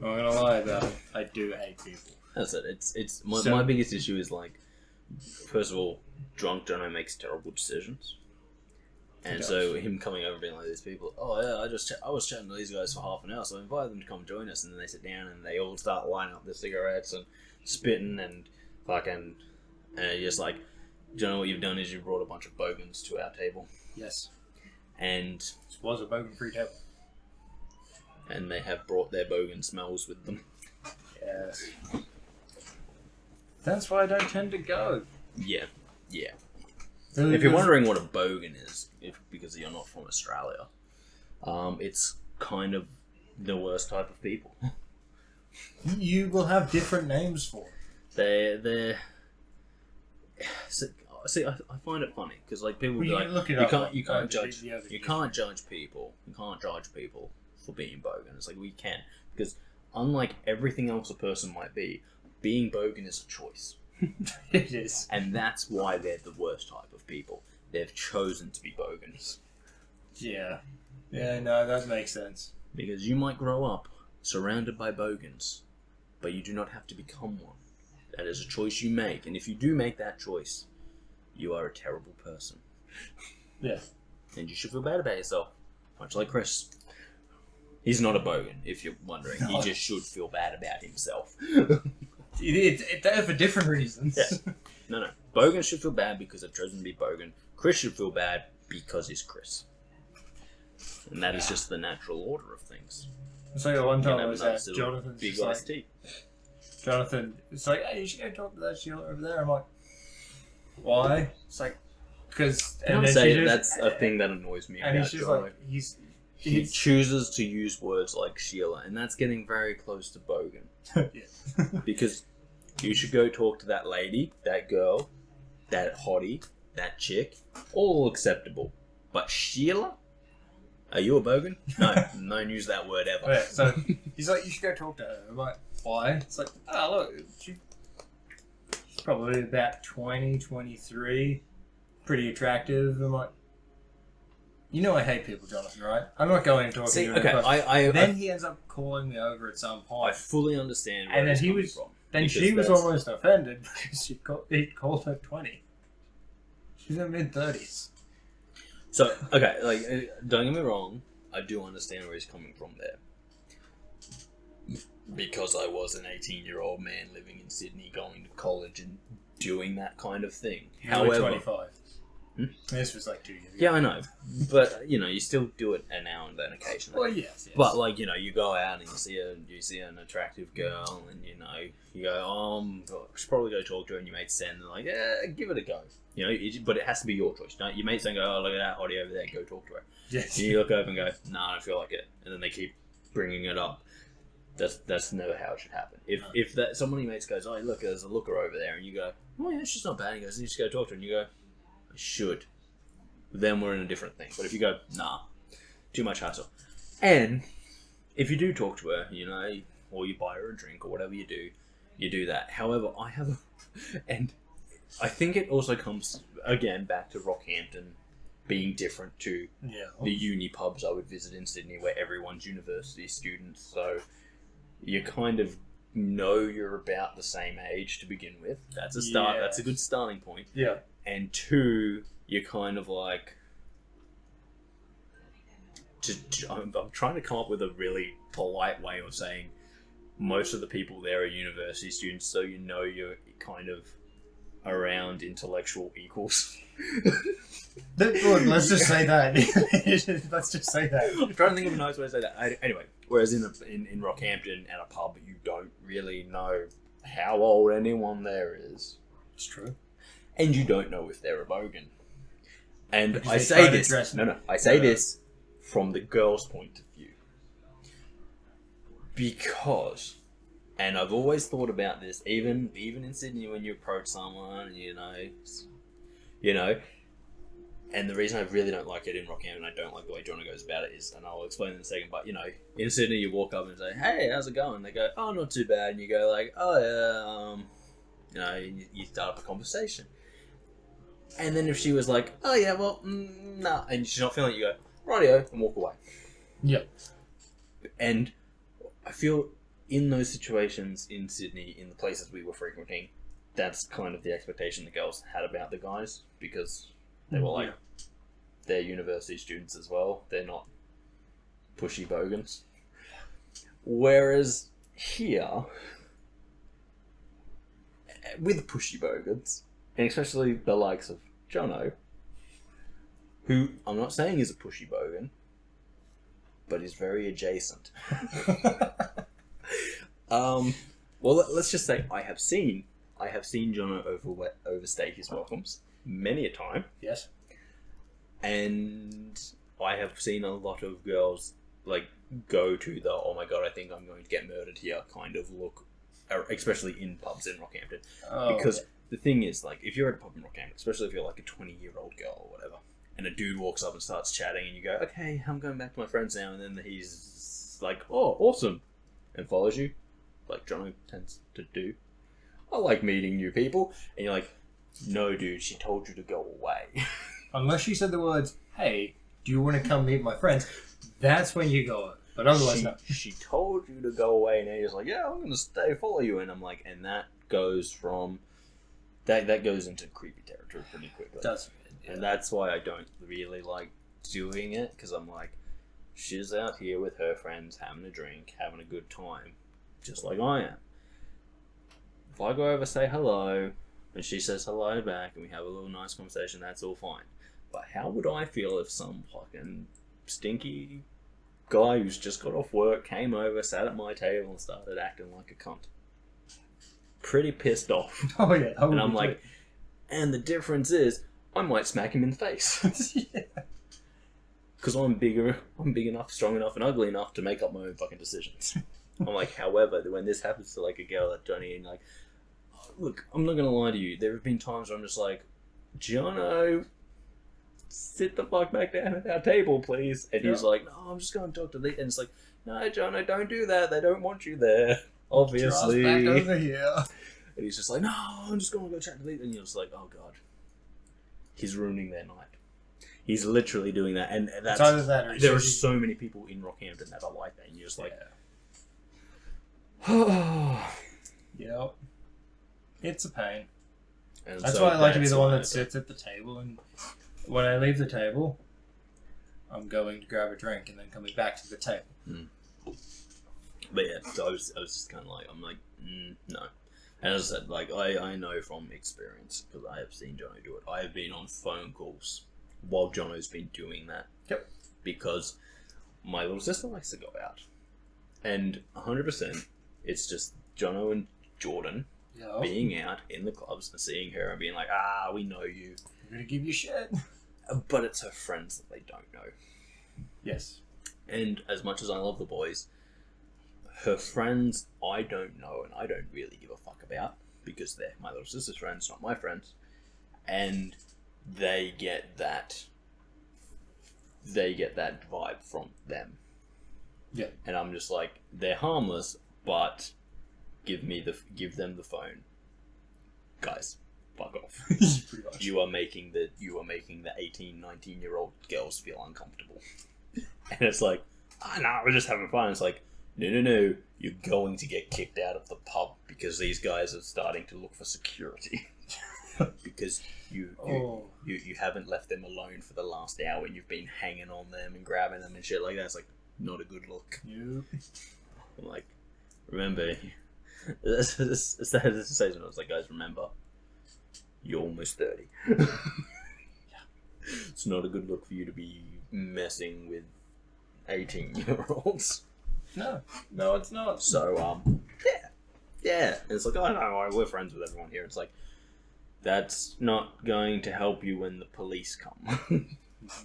S2: I'm not gonna lie about it. I do hate people.
S1: That's it. It's my biggest issue is, like, first of all, drunk Jono makes terrible decisions. And so him coming over and being like, these people, oh yeah, I was chatting to these guys for half an hour, so I invited them to come join us, and then they sit down and they all start lining up their cigarettes and spitting and fucking, and you're just like, do you know what you've done is you brought a bunch of bogans to our table.
S2: Yes.
S1: And
S2: this was a bogan-free table.
S1: And they have brought their bogan smells with them.
S2: Yes. That's why I don't tend to go.
S1: Yeah. If you're wondering what a bogan is, because you're not from Australia, it's kind of the worst type of people.
S2: You will have different names for them.
S1: They're. See, I find it funny because, like, people be like, you can't judge people. You can't judge people for being bogan. It's like, we can, because unlike everything else a person might be, being bogan is a choice.
S2: It is.
S1: And that's why they're the worst type of people. They've chosen to be bogans.
S2: Yeah. Yeah, no, that makes sense.
S1: Because you might grow up surrounded by bogans, but you do not have to become one. That is a choice you make. And if you do make that choice, you are a terrible person.
S2: Yeah. And
S1: you should feel bad about yourself. Much like Kris. He's not a bogan, if you're wondering. He just should feel bad about himself.
S2: They're for different reasons.
S1: Yeah. No. Bogan should feel bad because they've chosen to be bogan. Kris should feel bad because he's Kris. And that is just the natural order of things.
S2: So one time I was at Jonathan's
S1: big iced tea.
S2: Jonathan, it's like, hey, you should go talk to that Sheila over there. I'm like, why? It's like, because...
S1: And then say that's a thing that annoys me.
S2: And he's just like,
S1: he chooses to use words like Sheila, and that's getting very close to bogan.
S2: Yeah.
S1: Because you should go talk to that lady, that girl, that hottie, that chick, all acceptable. But Sheila? Are you a bogan? No, don't use that word ever.
S2: Yeah, so he's like, you should go talk to her. I'm like, why? It's like, look, she's probably about 20, 23, pretty attractive. I'm like, I hate people, Jonathan, right? I'm not going and talking to him.
S1: Okay,
S2: then he ends up calling me over at some point.
S1: I fully understand where
S2: and then
S1: he's coming from.
S2: Then she was almost offended because he called her 20. She's in her mid-30s.
S1: So, okay, like, don't get me wrong, I do understand where he's coming from there. Because I was an 18-year-old man living in Sydney, going to college and doing that kind of thing.
S2: However, 25. This was like 2 years ago.
S1: Yeah, I know. But, you still do it now and then occasionally.
S2: Well, yes.
S1: But, like, you go out and you see an attractive girl and, you go, I should probably go talk to her, and your mates send, and they're like, yeah, give it a go. But it has to be your choice. Your mates don't go, oh, look at that hottie over there, go talk to her.
S2: Yes.
S1: And you look over and go, nah, I don't feel like it. And then they keep bringing it up. That's never how it should happen. If that someone your mates goes, oh, look, there's a looker over there, and you go, oh, yeah, she's not bad. And he goes, you just go talk to her, and you go, I should. Then we're in a different thing. But if you go, nah, too much hassle. And if you do talk to her, or you buy her a drink or whatever you do that. However, and I think it also comes, again, back to Rockhampton being different to the uni pubs I would visit in Sydney, where everyone's university students. So you kind of know you're about the same age to begin with. That's a start. Yeah. That's a good starting point.
S2: Yeah.
S1: And two, you're kind of like... I'm trying to come up with a really polite way of saying most of the people there are university students, so you're kind of around intellectual equals.
S2: Look, let's just say that. Let's just say that.
S1: I'm trying to think of a nice way to say that. Anyway, Whereas in Rockhampton at a pub, you don't really know how old anyone there is.
S2: It's true.
S1: And you don't know if they're a bogan. And
S2: Because
S1: I
S2: they
S1: say
S2: try to
S1: this.
S2: dress-
S1: I say this from the girl's point of view. Because, and I've always thought about this, even in Sydney when you approach someone, you know, and the reason I really don't like it in Rockhampton, I don't like the way Jono goes about it is, and I'll explain in a second, but, you know, in Sydney you walk up and say, hey, how's it going? They go, oh, not too bad. And you go like, oh, yeah, you know, and you start up a conversation. And then if she was like, oh, yeah, well, nah, and she's not feeling it, you go, rightio, and walk away.
S2: Yep.
S1: And I feel in those situations in Sydney, in the places we were frequenting, that's kind of the expectation the girls had about the guys, because they were like, they're university students as well. They're not pushy bogans. Whereas here, with pushy bogans, and especially the likes of Jono, who I'm not saying is a pushy bogan, but is very adjacent. Well, let's just say I have seen Jono overstay his welcomes many a time.
S2: Yes.
S1: And I have seen a lot of girls like go to the oh my god, I think I'm going to get murdered here kind of look, especially in pubs in Rockhampton. Because the thing is, like, if you're at a pub in Rockhampton, especially if you're like a 20-year-old girl or whatever, and a dude walks up and starts chatting, and you go, okay, I'm going back to my friends now, and then he's like, oh, awesome, and follows you, like Jono tends to do. I like meeting new people, and you're like, no, dude, she told you to go away.
S2: Unless she said the words, hey, do you want to come meet my friends? That's when you go. But otherwise, no.
S1: She told you to go away, and you're just like, yeah, I'm going to stay, follow you. And I'm like, and that goes from, that goes into creepy territory pretty quickly.
S2: It does. Yeah.
S1: And that's why I don't really like doing it, because I'm like, she's out here with her friends, having a drink, having a good time, just like I am. If I go over, say hello, and she says hello back, and we have a little nice conversation, that's all fine. But how would I feel if some fucking stinky guy who's just got off work came over, sat at my table, and started acting like a cunt? Pretty pissed off.
S2: Oh yeah.
S1: And I'm like, and the difference is, I might smack him in the face.
S2: Yeah.
S1: Because I'm big enough, strong enough, and ugly enough to make up my own fucking decisions. I'm like, however, when this happens to like a girl like Johnny, and like, look, I'm not gonna lie to you. There have been times where I'm just like, Jono, sit the fuck back down at our table, please. And he's like, no, I'm just going to talk to Lee. And it's like, no, Jono, don't do that. They don't want you there, obviously.
S2: Back over here.
S1: And he's just like, no, I'm just going to go chat to Lee. And you're just like, oh god, he's ruining their night. He's literally doing that, and that's
S2: either that or
S1: there are so many people in Rockhampton that are like that, and you're just like,
S2: yep, it's a pain.
S1: And
S2: That's
S1: so
S2: why I like to be
S1: that's
S2: the one
S1: why
S2: that sits at the table, and when I leave the table, I'm going to grab a drink and then coming back to the table.
S1: But yeah, so I was just kind of like, I'm like, no. And as I said, like, I know from experience, because I have seen Jono do it. I have been on phone calls while Jono's been doing that.
S2: Yep.
S1: Because my little sister likes to go out. And 100%, it's just Jono and Jordan being out in the clubs and seeing her and being like, we know you.
S2: I'm going to give you shit.
S1: But it's her friends that they don't know.
S2: Yes.
S1: And as much as I love the boys, her friends I don't know and I don't really give a fuck about, because they're my little sister's friends, not my friends. And they get that vibe from them.
S2: Yeah.
S1: And I'm just like, they're harmless, but give them the phone. Guys, fuck off.
S2: Pretty much.
S1: You are making the 18, 19-year-old girls feel uncomfortable. And it's like, no, we're just having fun. It's like, no, you're going to get kicked out of the pub because these guys are starting to look for security. Because you haven't left them alone for the last hour and you've been hanging on them and grabbing them and shit like that. It's like, not a good look.
S2: Yep.
S1: I'm like, remember, it's that I was like, guys, remember, you're almost 30. It's not a good look for you to be messing with 18-year-olds.
S2: No, it's not.
S1: So, yeah. It's like, oh no, we're friends with everyone here. It's like, that's not going to help you when the police come.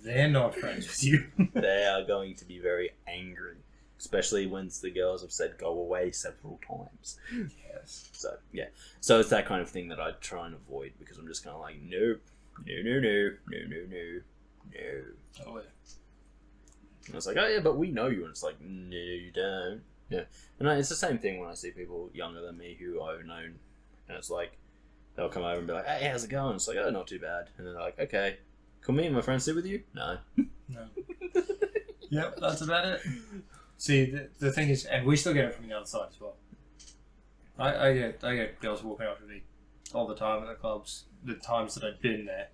S2: They're not friends with you.
S1: They are going to be very angry. Especially once the girls have said go away several times.
S2: Yes.
S1: So, yeah. So it's that kind of thing that I try and avoid because I'm just kind of like, nope. No.
S2: Oh, yeah.
S1: And it's like, oh yeah, but we know you. And it's like, no, you don't. Yeah. And it's the same thing when I see people younger than me who I've known. And it's like, they'll come over and be like, hey, how's it going? It's like, oh, not too bad. And they're like, okay, can me and my friends sit with you? No.
S2: No. Yep, that's about it. See, the thing is, and we still get it from the other side as well. I get girls walking up to me all the time at the clubs. The times that I've been there,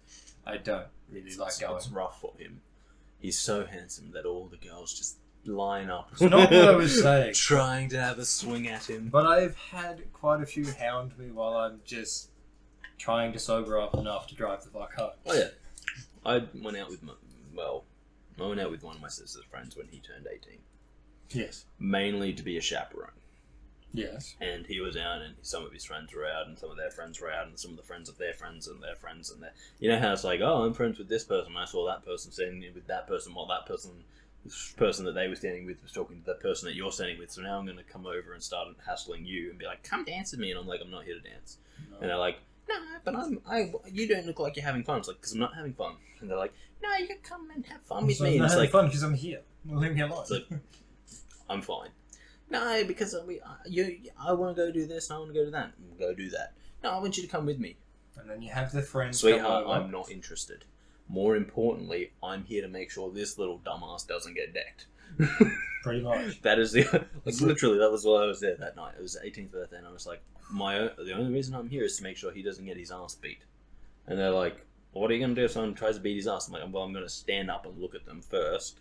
S2: I don't really like going.
S1: It's rough for him. He's so handsome that all the girls just line up.
S2: It's not what I was saying.
S1: Trying to have a swing at him.
S2: But I've had quite a few hound me while I'm just trying to sober up enough to drive the fuck home.
S1: Oh yeah. I went out with one of my sister's friends when he turned 18.
S2: Yes.
S1: Mainly to be a chaperone.
S2: Yes.
S1: And he was out, and some of his friends were out, and some of their friends were out, and some of the friends of their friends and their friends and their... You know how it's like, oh, I'm friends with this person, I saw that person standing with that person, while that person that they were standing with was talking to the person that you're standing with, so now I'm going to come over and start hassling you and be like, come dance with me, and I'm like, I'm not here to dance. No. And they're like, no, but you don't look like you're having fun. It's like, because I'm not having fun. And they're like, no, you can come and have fun with me.
S2: I'm
S1: not
S2: having fun because I'm here. Leave me alone.
S1: It's like, I'm fine. No, because I want to go do this and I want to go do that. We'll go do that. No, I want you to come with me.
S2: And then you have the friends.
S1: Sweetheart, I'm not interested. More importantly, I'm here to make sure this little dumbass doesn't get decked.
S2: Pretty much.
S1: That is literally, that was why I was there that night. It was 18th birthday and I was like, the only reason I'm here is to make sure he doesn't get his ass beat. And they're like, well, what are you going to do if someone tries to beat his ass? I'm like, well, I'm going to stand up and look at them first.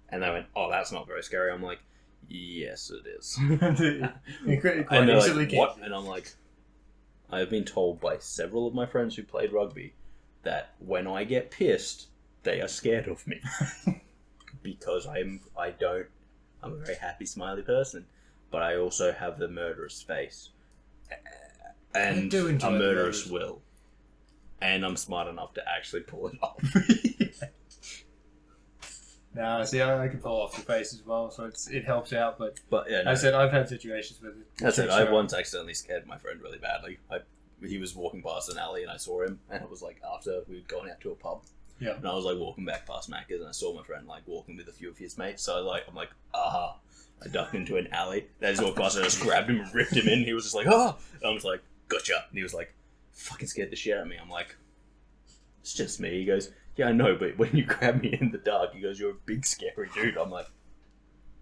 S1: And they went, oh, that's not very scary. I'm like, yes, it is. And they're like, what? And I'm like, I've been told by several of my friends who played rugby that when I get pissed, they are scared of me. Because I'm a very happy, smiley person. But I also have the murderous face. And a murderous will. And I'm smart enough to actually pull it off.
S2: Nah, see, I can pull off the face as well, so it helps out. But
S1: yeah, no.
S2: I said I've had situations with it.
S1: That's it. I once accidentally scared my friend really badly. He was walking past an alley and I saw him, and it was like after we'd gone out to a pub.
S2: Yeah.
S1: And I was like walking back past Macca's, and I saw my friend like walking with a few of his mates. So I'm like, aha. I ducked into an alley. They just walked past and I just grabbed him and ripped him in. He was just like, oh! And I was like, gotcha. And he was like, fucking scared the shit out of me. I'm like, it's just me. He goes, yeah, I know, but when you grab me in the dark, he goes, you're a big scary dude. I'm like,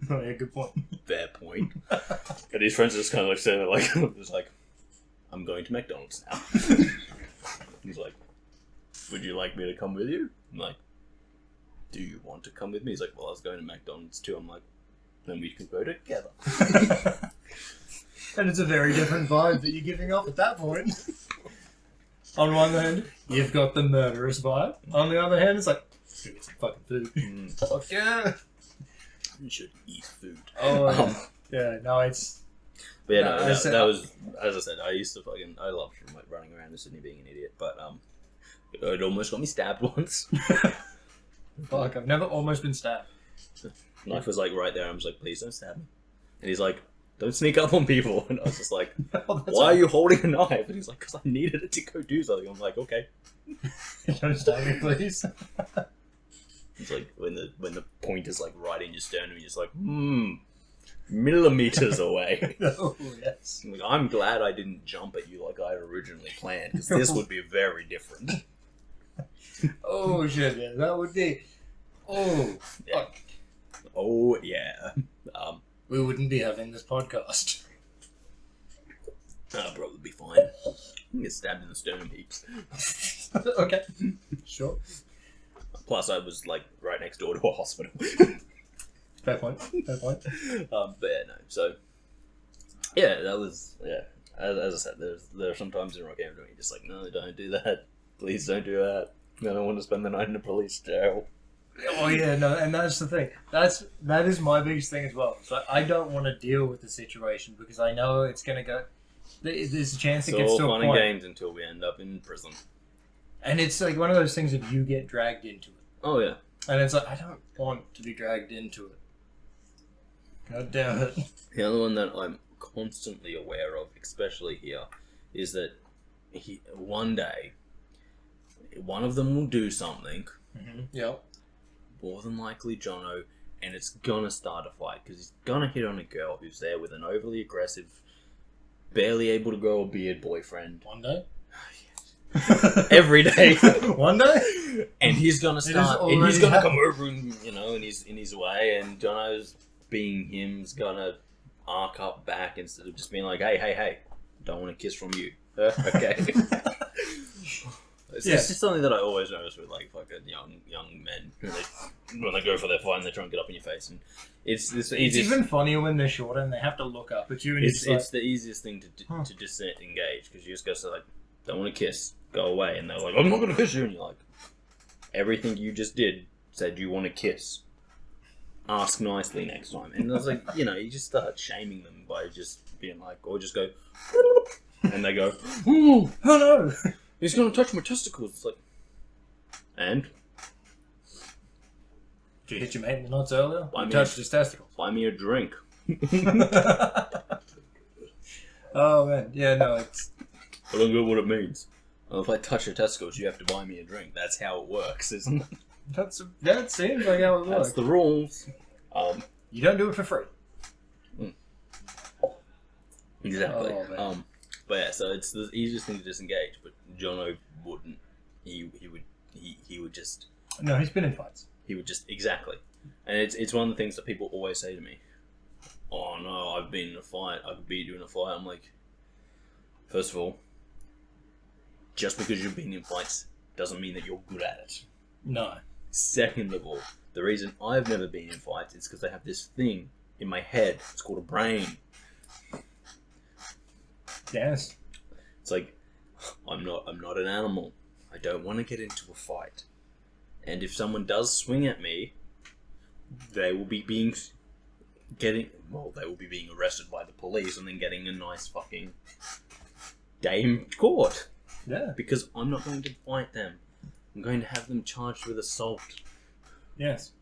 S2: oh yeah, good point.
S1: Fair point. And his friends are just kind of like saying, like, I'm going to McDonald's now. He's like, would you like me to come with you? I'm like, do you want to come with me? He's like, well, I was going to McDonald's too. I'm like, then we can go together.
S2: And it's a very different vibe that you're giving off at that point. On one hand, you've got the murderous vibe. On the other hand, it's like, let's go get some fucking food. Fuck yeah.
S1: You should eat food.
S2: Oh, yeah, no, it's...
S1: But yeah, no, that was, as I said, I used to I loved running around in Sydney being an idiot, but it almost got me stabbed once.
S2: Fuck, I've never almost been stabbed.
S1: Knife was like right there. I was like, please don't stab me. And he's like, don't sneak up on people. And I was just like, why are you holding a knife? And he's like, because I needed it to go do something. I'm like, okay.
S2: Don't stab me, please.
S1: It's like when the point is like right in your sternum, you're just like, millimeters away.
S2: Oh, yes.
S1: I'm like, I'm glad I didn't jump at you like I had originally planned, because this would be very different.
S2: Oh shit, yeah, that would be. Oh,
S1: yeah.
S2: Fuck.
S1: Oh yeah.
S2: We wouldn't be having this podcast.
S1: I'll probably be fine. I get stabbed in the sternum heaps.
S2: Okay. Sure.
S1: Plus, I was like right next door to a hospital.
S2: Fair point. Fair point.
S1: But yeah, no. So yeah, that was As I said, there are some times in Rock Haven where you're just like, no, don't do that. Please don't do that. I don't want to spend the night in a police jail.
S2: Oh yeah, no, and that's the thing. That is my biggest thing as well. So I don't want to deal with the situation because I know it's gonna go. There's a chance it gets to a point.
S1: It's all fun and games until we end up in prison.
S2: And it's like one of those things that you get dragged into it.
S1: Oh yeah.
S2: And it's like I don't want to be dragged into it. God damn it.
S1: The other one that I'm constantly aware of, especially here, is that one day one of them will do something.
S2: Mm-hmm. Yep.
S1: More than likely Jono, and it's gonna start a fight because he's gonna hit on a girl who's there with an overly aggressive, barely able to grow a beard boyfriend.
S2: One day?
S1: Every day.
S2: One day?
S1: And he's gonna start, and he's gonna come over and, in his way, and Jono's being him's gonna arc up back instead of just being like, hey, don't want a kiss from you. Okay. It's just something that I always notice with like fucking young men when they go for their fight and they try and get up in your face, and it's
S2: even funnier when they're shorter and they have to look up at you. And
S1: it's the easiest thing to disengage because you just go like, don't want to kiss, go away, and they're like, I'm not going to kiss you, and you're like, everything you just did said you want to kiss. Ask nicely next time, and I was like, you just start shaming them by just being like, or just go, and they go, oh no. He's going to touch my testicles. It's like, and?
S2: Did you hit your mate in the nuts earlier? You touched his testicles.
S1: Buy me a drink.
S2: Oh, man. Yeah, no, it's...
S1: I don't know what it means. Well, if I touch your testicles, you have to buy me a drink. That's how it works, isn't it?
S2: That seems like how it works.
S1: That's the rules.
S2: You don't do it for free.
S1: Exactly.
S2: Oh,
S1: but yeah, so it's the easiest thing to disengage, but Jono wouldn't. He would just...
S2: No, he's been in fights.
S1: He would just... Exactly. And it's one of the things that people always say to me. Oh no, I've been in a fight. I could beat you in a fight. I'm like, first of all, just because you've been in fights doesn't mean that you're good at it.
S2: No.
S1: Second of all, the reason I've never been in fights is because I have this thing in my head. It's called a brain.
S2: Yes.
S1: It's like, I'm not an animal. I don't want to get into a fight. And if someone does swing at me, they will be being arrested by the police and then getting a nice fucking day in court.
S2: Yeah.
S1: Because I'm not going to fight them. I'm going to have them charged with assault.
S2: Yes.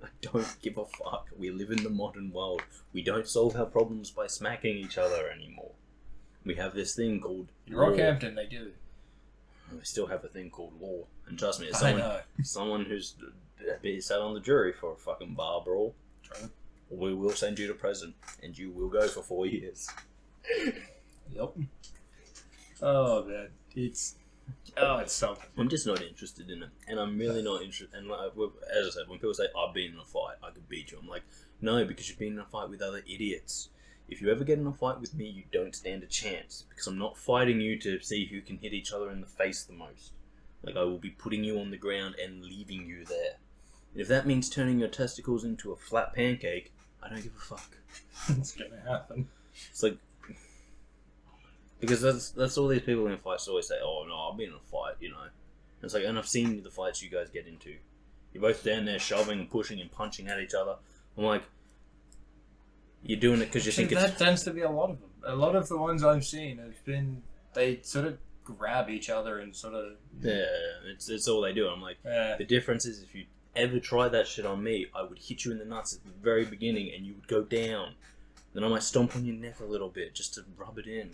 S1: I don't give a fuck. We live in the modern world. We don't solve our problems by smacking each other anymore. We have this thing called
S2: in Rockhampton, they do.
S1: We still have a thing called law. And trust me, it's someone who's sat on the jury for a fucking bar brawl.
S2: True.
S1: We will send you to prison, and you will go for 4 years.
S2: Yep. Oh, man. It's something.
S1: I'm just not interested in it. And I'm really not interested. And like, as I said, when people say, I've been in a fight, I could beat you. I'm like, no, because you've been in a fight with other idiots. If you ever get in a fight with me, you don't stand a chance. Because I'm not fighting you to see who can hit each other in the face the most. Like, I will be putting you on the ground and leaving you there. And if that means turning your testicles into a flat pancake, I don't give a fuck.
S2: It's gonna happen.
S1: It's like... Because that's all these people in fights always say, oh no, I've been in a fight, And it's like, and I've seen the fights you guys get into. You're both down there shoving and pushing and punching at each other. I'm like... You're doing it because you think
S2: that tends to be a lot of them. A lot of the ones I've seen have been... They sort of grab each other and sort of...
S1: Yeah, it's all they do. I'm like, the difference is if you ever try that shit on me, I would hit you in the nuts at the very beginning and you would go down. Then I might stomp on your neck a little bit just to rub it in.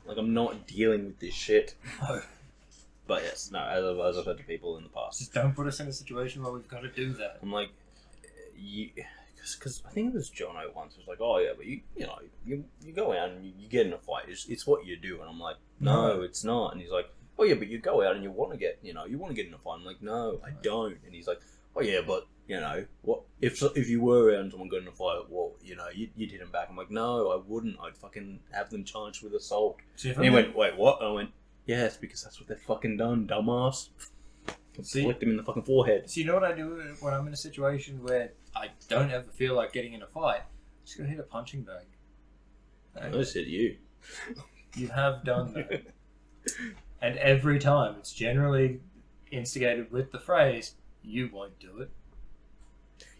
S1: Like, I'm not dealing with this shit.
S2: No.
S1: But yes, no, as I've said to people in the past.
S2: Just don't put us in a situation where we've got to do that.
S1: I'm like, because I think it was Jono once. It was like, oh yeah, but you go out and you get in a fight. It's what you do. And I'm like, no, it's not. And he's like, oh yeah, but you go out and you want to get in a fight. I'm like, no, I don't. And he's like, oh yeah, but what if you were out and someone got in a fight? Well, you'd hit him back. I'm like, no, I wouldn't. I'd fucking have them charged with assault. And he went, wait, what? And I went, yes, because that's what they've fucking done, dumbass. Flicked him in the fucking forehead.
S2: So you know what I do when I'm in a situation where I don't ever feel like getting in a fight? I'm just gonna hit a punching bag.
S1: I just hit you.
S2: You have done that. And every time, it's generally instigated with the phrase, you won't do it.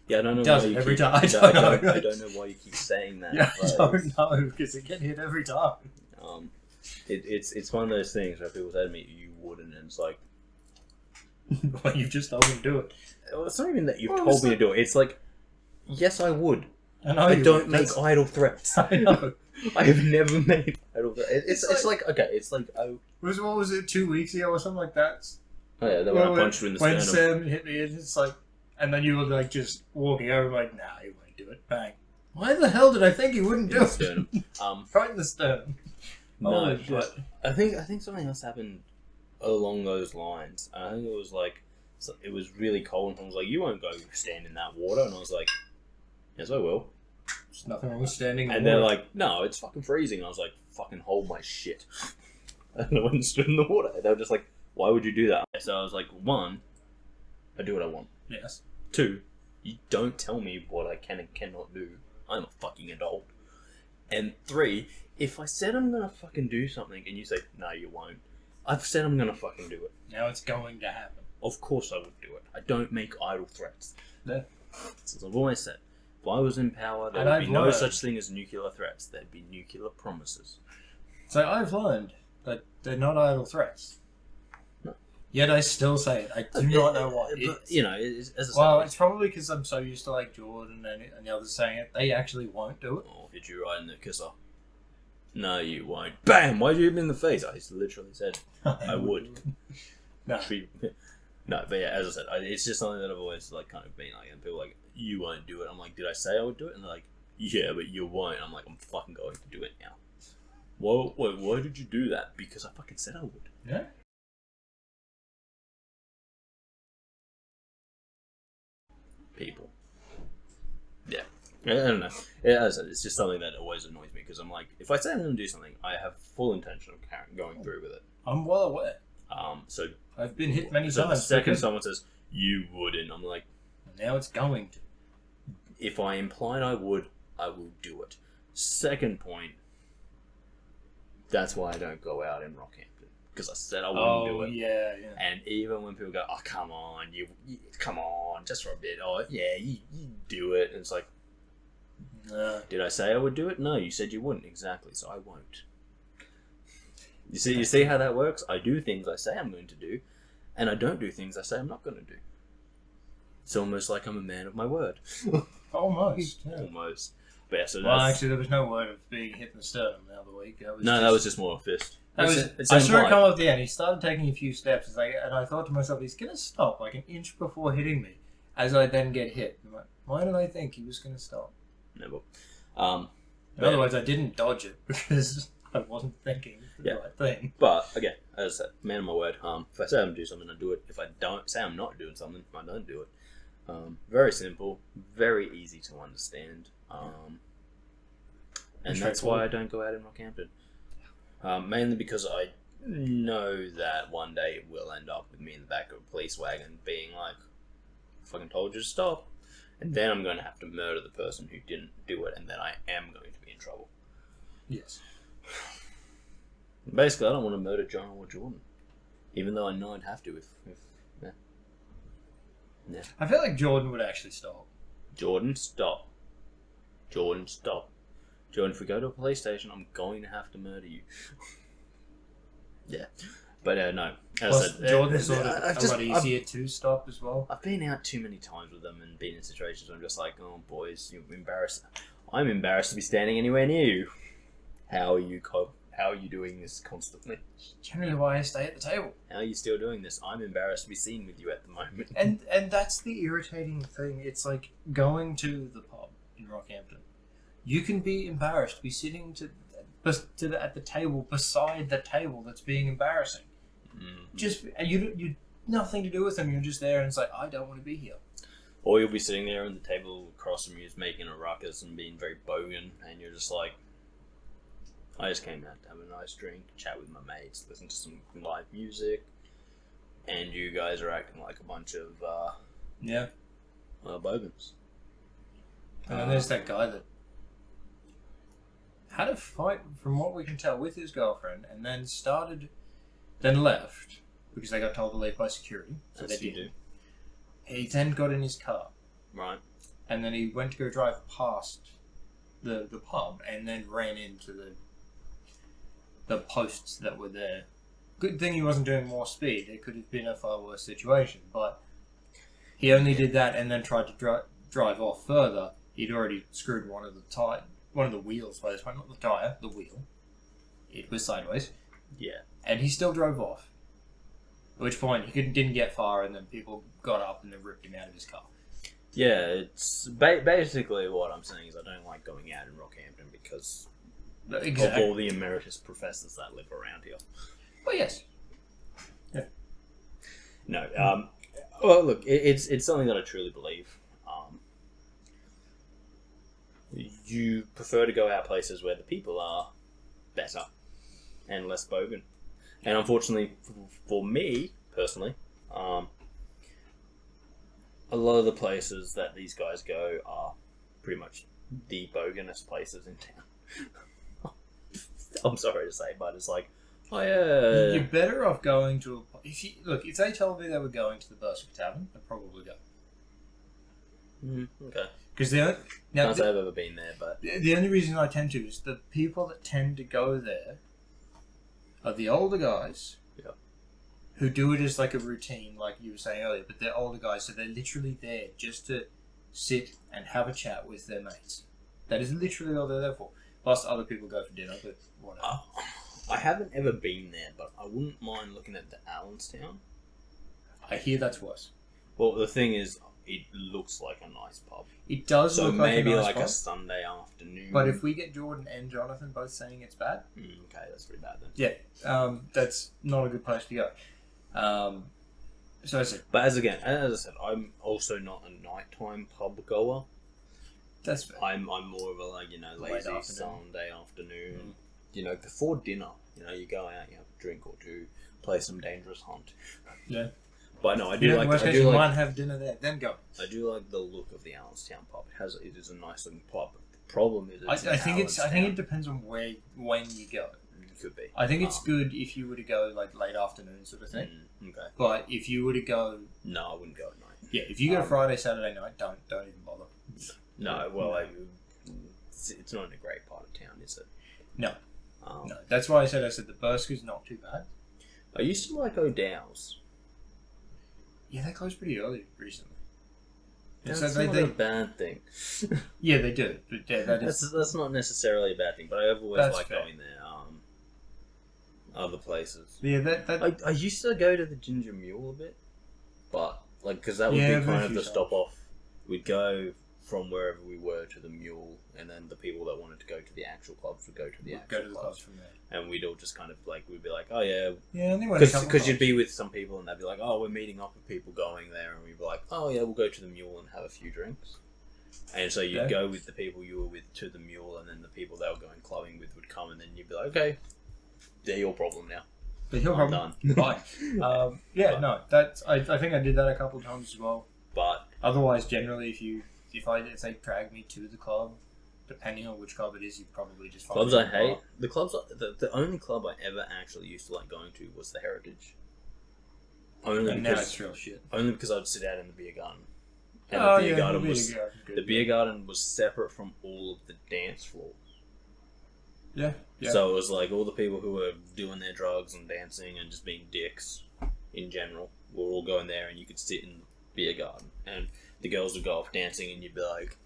S1: Yeah, I don't know
S2: Does
S1: why
S2: it
S1: you
S2: every
S1: keep,
S2: time?
S1: I don't know why you keep saying that.
S2: Yeah, I
S1: but
S2: don't know, because it get hit every time.
S1: It's one of those things where people say to me, "You wouldn't," and it's like,
S2: Well, you've just told me to do it.
S1: well, it's not even that you've told me to do it. It's like, yes, I would.
S2: I know
S1: I
S2: you
S1: don't
S2: would.
S1: make idle threats.
S2: I know.
S1: I have never made idle threats. It's like okay, it's like
S2: What was it, 2 weeks ago or something like that?
S1: oh yeah, when I punched you in the
S2: when
S1: sternum.
S2: Sam hit me, it's like, and then you were like just walking over, like, nah, he won't do it. Bang. Why the hell did I think he wouldn't do
S1: In the
S2: it?
S1: sternum.
S2: Right in the sternum.
S1: No,
S2: Holy shit.
S1: but I think something else happened along those lines. I think it was like it was really cold, and I was like, "You won't go stand in that water," and I was like, "Yes, I will."
S2: There's nothing wrong with standing in
S1: And
S2: the
S1: they're
S2: water.
S1: like, "No, it's fucking freezing." And I was like, "Fucking hold my shit." And I went and stood in the water. They were just like, "Why would you do that?" So I was like, 1, I do what I want.
S2: Yes.
S1: 2, you don't tell me what I can and cannot do. I'm a fucking adult. And 3, if I said I'm gonna fucking do something and you say, no, you won't, I've said I'm gonna fucking do it.
S2: Now it's going to happen.
S1: Of course I would do it. I don't make idle threats.
S2: Yeah.
S1: As I've always said, if I was in power, there
S2: And
S1: would be
S2: I've
S1: no
S2: learned-
S1: such thing as nuclear threats. There'd be nuclear promises.
S2: So I've learned that they're not idle threats.
S1: No.
S2: Yet I still say it. I do not know why.
S1: But, you know, as I said,
S2: Well, it's probably because I'm so used to like Jordan and the others saying it. They actually won't do it.
S1: oh, hit you right in the kisser. No, you won't. Bam! Why'd you hit me in the face? I literally said, I would.
S2: No.
S1: No, but yeah, as I said, it's just something that I've always like kind of been like, and people are like, you won't do it. I'm like, did I say I would do it? And they're like, yeah, but you won't. I'm like, I'm fucking going to do it now. Well, wait, why did you do that? Because I fucking said I would.
S2: Yeah.
S1: People. Yeah. I don't know. Yeah, as I said, it's just something that always annoys me because I'm like, if I say I'm going to do something, I have full intention of going through with it.
S2: I'm well aware.
S1: So
S2: I've been hit many
S1: the
S2: times.
S1: second
S2: because-
S1: someone says you wouldn't, I'm like,
S2: Now it's going to.
S1: if I implied I would, I will do it. Second point, that's why I don't go out in Rockhampton because I said I wouldn't do it.
S2: Yeah.
S1: And even when people go, oh come on, you come on, just for a bit. Oh yeah, you do it. And it's like, did I say I would do it? No, you said you wouldn't. Exactly, so I won't. You see how that works? I do things I say I'm going to do, and I don't do things I say I'm not going to do. It's almost like I'm a man of my word.
S2: Almost. Yeah.
S1: Almost. But yeah, so
S2: Well,
S1: that's...
S2: actually, there was no word of being hit in the sternum the other week.
S1: that was just more a fist.
S2: I
S1: It's
S2: saw him
S1: implied.
S2: come up at the end. He started taking a few steps, and I thought to myself, he's going to stop like an inch before hitting me, as I then get hit. I'm like, why did I think he was going to stop?
S1: Never.
S2: In other words, I didn't dodge it because I wasn't thinking the right thing.
S1: But again, as I said, man of my word. If I say I'm going to do something, I do it. If I don't say I'm not doing something, I don't do it. Very simple, very easy to understand. And that's why I don't go out in Rockhampton. Mainly because I know that one day it will end up with me in the back of a police wagon being like, I fucking told you to stop. And then I'm going to have to murder the person who didn't do it, and then I am going to be in trouble.
S2: Yes.
S1: Basically, I don't want to murder John or Jordan. Even though I know I'd have to if yeah.
S2: I feel like Jordan would actually stop.
S1: Jordan, stop. Jordan, stop. Jordan, if we go to a police station, I'm going to have to murder you. Yeah. But no. As
S2: Plus,
S1: I said,
S2: Jordan's sort of
S1: I've
S2: a lot easier to stop as well.
S1: I've been out too many times with them and been in situations where I'm just like, oh, boys, you're embarrassed. I'm embarrassed to be standing anywhere near you. How are you doing this constantly?
S2: Generally why I stay at the table.
S1: How are you still doing this? I'm embarrassed to be seen with you at the moment.
S2: And that's the irritating thing. It's like going to the pub in Rockhampton. You can be embarrassed to be sitting at the table beside the table that's being embarrassing.
S1: Mm-hmm.
S2: Just you nothing to do with them. You're just there, and it's like, I don't want to be here.
S1: Or you'll be sitting there and the table across from you is making a ruckus and being very bogan, and you're just like, I just came out to have a nice drink, chat with my mates, listen to some live music, and you guys are acting like a bunch of bogans.
S2: And then there's that guy that had a fight, from what we can tell, with his girlfriend, and then left because they got told to leave by security. So
S1: Yes,
S2: they
S1: you
S2: did. He then got in his car.
S1: Right.
S2: And then he went to go drive past the pub and then ran into the posts that were there. Good thing he wasn't doing more speed. It could have been a far worse situation. But he only did that and then tried to drive off further. He'd already screwed one of the wheels by this point. Not the tyre, the wheel. It was sideways.
S1: Yeah.
S2: And he still drove off. At which point he didn't get far, and then people got up and then ripped him out of his car.
S1: Yeah, it's basically what I'm saying is I don't like going out in Rockhampton because of all the emeritus professors that live around here.
S2: Well, yes. Yeah.
S1: No. Well, look, it's something that I truly believe. You prefer to go out places where the people are better and less bogan. And unfortunately, for me, personally, a lot of the places that these guys go are pretty much the boganest places in town. I'm sorry to say, but it's like, oh yeah.
S2: You're better off going to if they told me they were going to the Bursker Tavern, I'd probably go.
S1: Okay.
S2: Because
S1: can't say I've ever been there, but
S2: the only reason I tend to is the people that tend to go there are the older guys.
S1: Yeah.
S2: Who do it as like a routine, like you were saying earlier, but they're older guys, so they're literally there just to sit and have a chat with their mates. That is literally all they're there for. Plus, other people go for dinner, but whatever.
S1: I haven't ever been there, but I wouldn't mind looking at the Allenstown.
S2: I hear that's worse.
S1: Well, the thing is, it looks like a nice pub.
S2: It does look like a nice pub. So
S1: maybe like a Sunday afternoon.
S2: But if we get Jordan and Jonathan both saying it's bad...
S1: okay, that's pretty bad then.
S2: Yeah, that's not a good place to go. So I said...
S1: But as I said, I'm also not a nighttime pub goer.
S2: That's fair.
S1: I'm more of a lazy Sunday afternoon. Before dinner, you go out, you have a drink or two, play some Dangerous Hunt.
S2: Yeah.
S1: But no, I do like.
S2: You might have dinner there, then go.
S1: I do like the look of the Allenstown pub. It is a nice looking pub. The problem is,
S2: I think it depends on when you go.
S1: It could be.
S2: I think it's good if you were to go like late afternoon sort of thing.
S1: Okay.
S2: But if you were to go,
S1: no, I wouldn't go at night.
S2: Yeah, if you go Friday, Saturday night, don't even bother.
S1: No, well, it's not in a great part of town, is it?
S2: No. No, that's why I said the Bursker's not too bad.
S1: I used to like O'Dow's.
S2: Yeah, they closed pretty early recently.
S1: That's not a bad thing.
S2: Yeah, they do. But yeah,
S1: that's not necessarily a bad thing, but I've always liked going there. Other places.
S2: Yeah,
S1: I used to go to the Ginger Mule a bit, but because that would be kind of the stop off. We'd go from wherever we were to the Mule, and then the people that wanted to go to the actual clubs would go to the clubs
S2: from there.
S1: And we'd all just kind of we'd be like, oh yeah,
S2: because
S1: you'd be with some people and they'd be like, oh, we're meeting up with people going there, and we'd be like, oh yeah, we'll go to the Mule and have a few drinks. And so you'd go with the people you were with to the Mule, and then the people they were going clubbing with would come, and then you'd be like, okay, they're your problem now.
S2: They're your problem. Done. Fine. I think I did that a couple of times as well.
S1: But
S2: otherwise, generally, if they drag me to the club, depending on which club it is, you probably just find
S1: clubs I hate. The clubs, the only club I ever actually used to like going to was the Heritage.
S2: Now it's real shit.
S1: Only because I'd sit out in the beer garden. And the beer garden was separate from all of the dance floors.
S2: Yeah.
S1: So it was like all the people who were doing their drugs and dancing and just being dicks in general were all going there, and you could sit in the beer garden, and the girls would go off dancing, and you'd be like,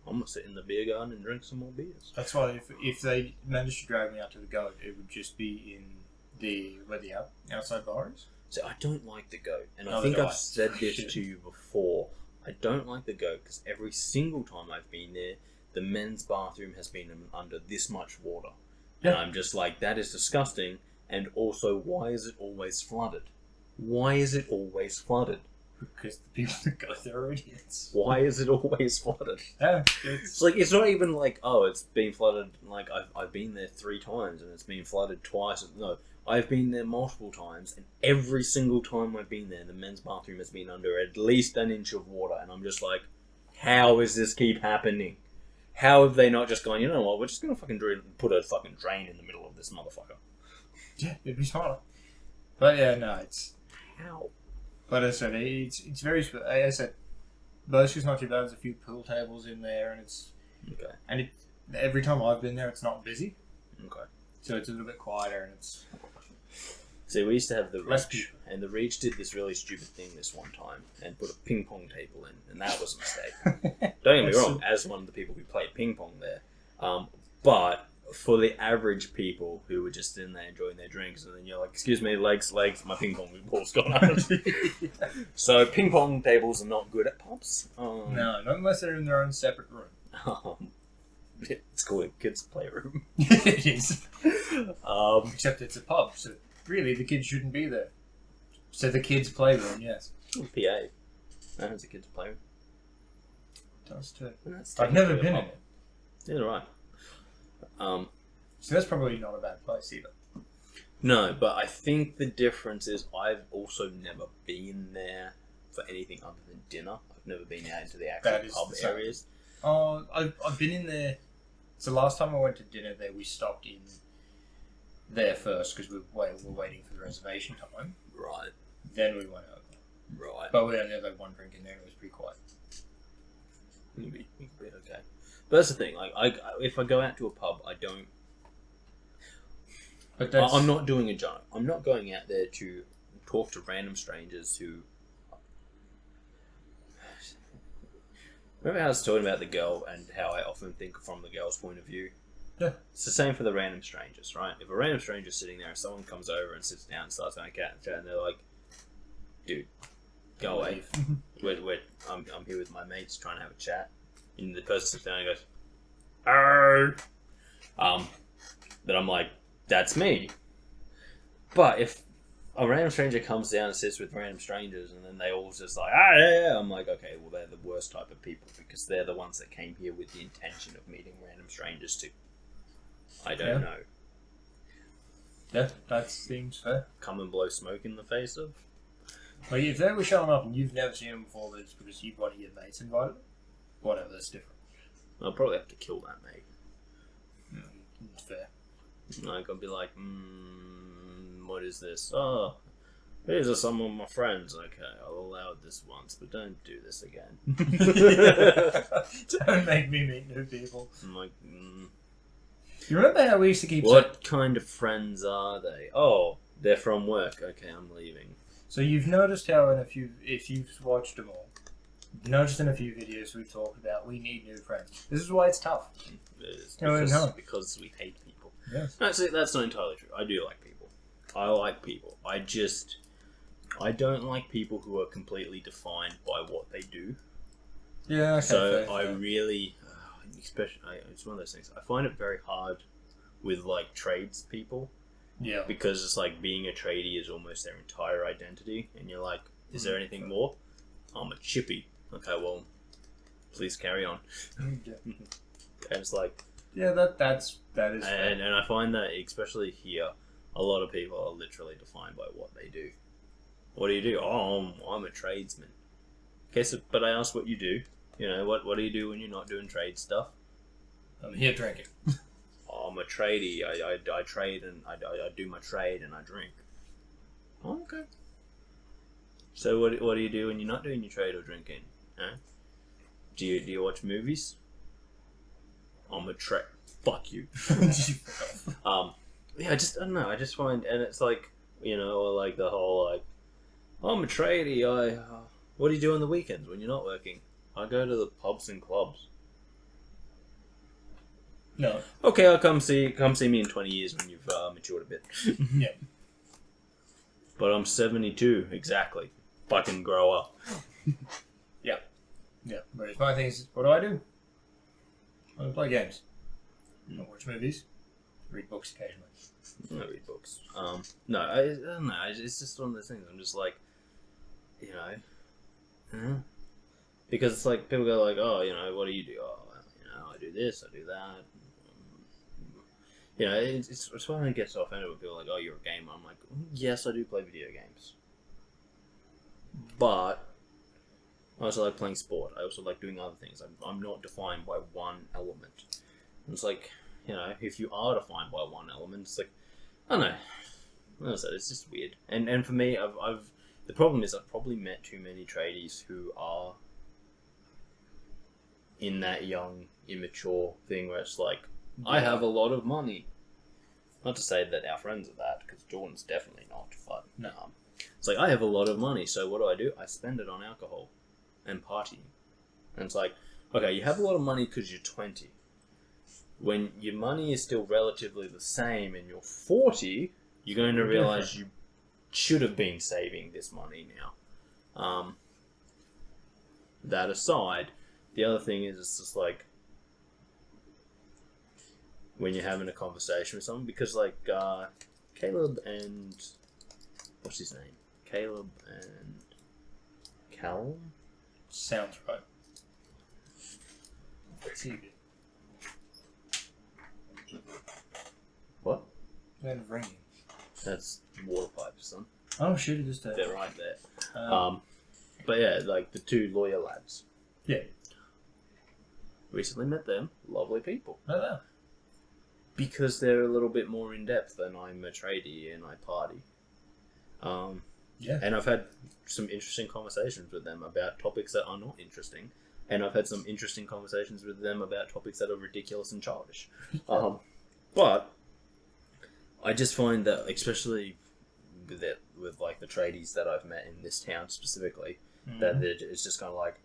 S1: I'm gonna sit in the beer garden and drink some more beers.
S2: That's why if they managed to drag me out to the Goat, it would just be in where the outside bar is.
S1: So I don't like the Goat, and I think I've said this to you before. I don't like the Goat because every single time I've been there, the men's bathroom has been under this much water. Yeah. And I'm just like, that is disgusting. And also, why is it always flooded? Why is it always flooded?
S2: Because the people that go there are idiots.
S1: Why is it always flooded?
S2: Yeah,
S1: it's like, it's not even like, oh, it's been flooded. Like, I've been there 3 times and it's been flooded twice. No, I've been there multiple times, and every single time I've been there, the men's bathroom has been under at least an inch of water. And I'm just like, how does this keep happening? How have they not just gone, you know what, we're just going to put a fucking drain in the middle of this motherfucker?
S2: Yeah, it'd be smarter. But yeah, no, it's...
S1: How?
S2: But as I said, it's very. As I said, Berkshires not too bad. There's a few pool tables in there, and it's
S1: Okay.
S2: and every time I've been there, it's not busy.
S1: Okay.
S2: So it's a little bit quieter, and it's
S1: See, we used to have the
S2: Less
S1: Reach,
S2: people.
S1: and the Reach did this really stupid thing this one time and put a ping pong table in, and that was a mistake. Don't get me wrong, as one of the people who played ping pong there, but for the average people who were just in there enjoying their drinks, and then you're like, excuse me, legs, my ping pong ball's gone out. So ping pong tables are not good at pubs.
S2: no, not unless they're in their own separate room.
S1: It's called a kids' playroom.
S2: It is. Except it's a pub, so really the kids shouldn't be there. So the kids' playroom, yes.
S1: PA. That has a kids' playroom.
S2: Does too.
S1: That's
S2: I've never
S1: technically a
S2: been in
S1: pub.
S2: it.
S1: Yeah, right.
S2: So that's probably not a bad place either.
S1: No, but I think the difference is I've also never been there for anything other than dinner. I've never been out into the actual
S2: That is
S1: pub
S2: the same.
S1: areas.
S2: I've been in there. So last time I went to dinner there, we stopped in there first because we were waiting for the reservation time.
S1: Right,
S2: Then we went over.
S1: right.
S2: But we only had like one drink in there and it was pretty quiet.
S1: You'd be okay. But that's the thing. Like, if I go out to a pub, I don't.
S2: But that's,
S1: I'm not doing a joke. I'm not going out there to talk to random strangers who. Remember how I was talking about the girl and how I often think from the girl's point of view?
S2: Yeah.
S1: It's the same for the random strangers, right? If a random stranger's sitting there and someone comes over and sits down and starts having a cat and chat, and they're like, dude, go away. I'm here with my mates trying to have a chat. And the person sits down and goes, "Arr!" Then I'm like, that's me. But if a random stranger comes down and sits with random strangers and then they all just like, yeah, I'm like, okay, well, they're the worst type of people because they're the ones that came here with the intention of meeting random strangers too. I don't know.
S2: Yeah, that seems fair.
S1: Come and blow smoke in the face of?
S2: Like if they were showing up and you've never seen them before, but it's because you one of your mates invited them. Whatever, that's different.
S1: I'll probably have to kill that mate.
S2: It's fair.
S1: Like, I'll be like, what is this? Oh, these are some of my friends. Okay, I'll allow this once, but don't do this again.
S2: Don't make me meet new people.
S1: I'm like,
S2: You remember how we used to keep saying...
S1: what kind of friends are they? Oh, they're from work. Okay, I'm leaving.
S2: So you've noticed how if you've watched them all, you've noticed in a few videos we've talked about we need new friends. This is why it's tough.
S1: It's because we hate people.
S2: Yes.
S1: No, see, that's not entirely true. I do like people. I like people. I don't like people who are completely defined by what they do.
S2: Yeah, okay.
S1: So
S2: fair,
S1: I
S2: fair.
S1: really, especially, it's one of those things. I find it very hard with like trades people.
S2: Yeah.
S1: Because it's like being a tradie is almost their entire identity, and you're like, is there anything more? I'm a chippy. Okay, well, please carry on.
S2: Yeah.
S1: And it's like,
S2: Yeah, that is fair.
S1: and I find that especially here, a lot of people are literally defined by what they do. What do you do? Oh, I'm a tradesman. Okay, so but I asked what you do. You know, what do you do when you're not doing trade stuff?
S2: I'm here drinking.
S1: I'm a tradie. I trade and I do my trade and I drink. Oh, okay. So what do you do when you're not doing your trade or drinking? Huh? Do you watch movies? I'm a fuck you. Yeah, I don't know. I just find, and it's like, you know, or like the whole like, I'm a tradie. What do you do on the weekends when you're not working? I go to the pubs and clubs.
S2: No.
S1: Okay, I'll come see me in 20 years when you've matured a bit.
S2: Yeah.
S1: But I'm 72, exactly. Fucking grow up.
S2: Yeah. Whereas my thing is, what do? I play games. I watch movies. Read books occasionally.
S1: I read books. No, I don't know. It's just one of those things. I'm just like, you know, because it's like people go like, oh, you know, what do you do? Oh, well, you know, I do this, I do that. You know, it's when I get so offended when people are like, oh, you're a gamer. I'm like, yes, I do play video games, but I also like playing sport. I also like doing other things. I'm not defined by one element. And it's like, you know, if you are defined by one element, it's like, I don't know. Like I said, it's just weird. And for me, The problem is I've probably met too many tradies who are in that young, immature thing where it's like, I have a lot of money. Not to say that our friends are that, because Jordan's definitely not, but it's like, I have a lot of money, so what do? I spend it on alcohol and partying. And it's like, okay, you have a lot of money because you're 20. When your money is still relatively the same and you're 40, you're going to realize you should have been saving this money now. That aside, the other thing is, it's just like, when you're having a conversation with someone, because like Caleb and what's his name? Caleb and Callum?
S2: Sounds right.
S1: What?
S2: Man ringing.
S1: That's water pipes, son.
S2: Oh shit! It just
S1: they're right there. But yeah, like the two lawyer lads.
S2: Yeah.
S1: Recently met them. Lovely people.
S2: Oh, yeah.
S1: Because they're a little bit more in depth than I'm a tradie and I party.
S2: Yeah.
S1: And I've had some interesting conversations with them about topics that are not interesting. And I've had some interesting conversations with them about topics that are ridiculous and childish. But I just find that, especially with like the tradies that I've met in this town specifically, that it's just kind of like,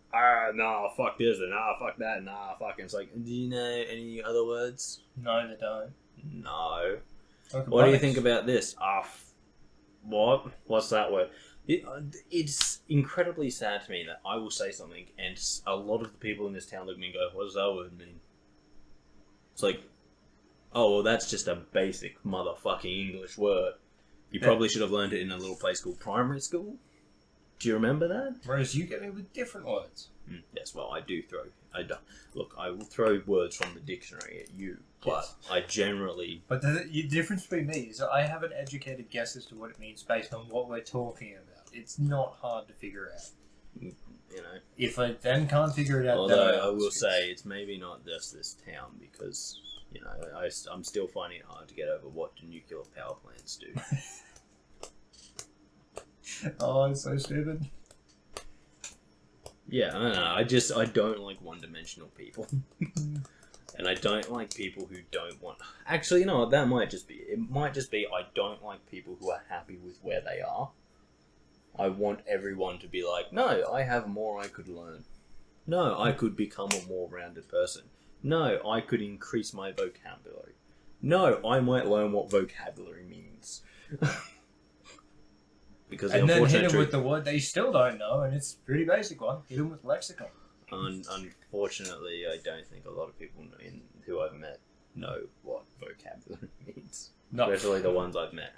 S1: nah, fuck this, and nah, fuck that, nah, fuck. And it's like, do you know any other words?
S2: No, they don't.
S1: No. What do you think about this? What? What's that word? It's incredibly sad to me that I will say something and a lot of the people in this town look at me and go, what does that word mean? It's like, oh, well, that's just a basic motherfucking English word. You probably should have learned it in a little place called primary school. Do you remember that?
S2: Whereas you get me with different words.
S1: Yes, well, I do throw... Look, I will throw words from the dictionary at you, but yes. I generally...
S2: But the difference between me is I have an educated guess as to what it means based on what we're talking about. It's not hard to figure out.
S1: You know.
S2: If I then can't figure it out...
S1: Although I will say, it's maybe not just this town, because, you know, I'm still finding it hard to get over what do nuclear power plants do.
S2: Oh, it's so stupid.
S1: Yeah, I don't know. I don't like one-dimensional people. And I don't like people who don't want... Actually, you know what? That might just be... It might just be I don't like people who are happy with where they are. I want everyone to be like, no, I have more I could learn. No, I could become a more rounded person. No, I could increase my vocabulary. No, I might learn what vocabulary means. Because
S2: and then hit them with the word they still don't know, and it's a pretty basic one. Hit them with lexicon.
S1: Unfortunately, I don't think a lot of people who I've met know what vocabulary means. No. Especially the ones I've met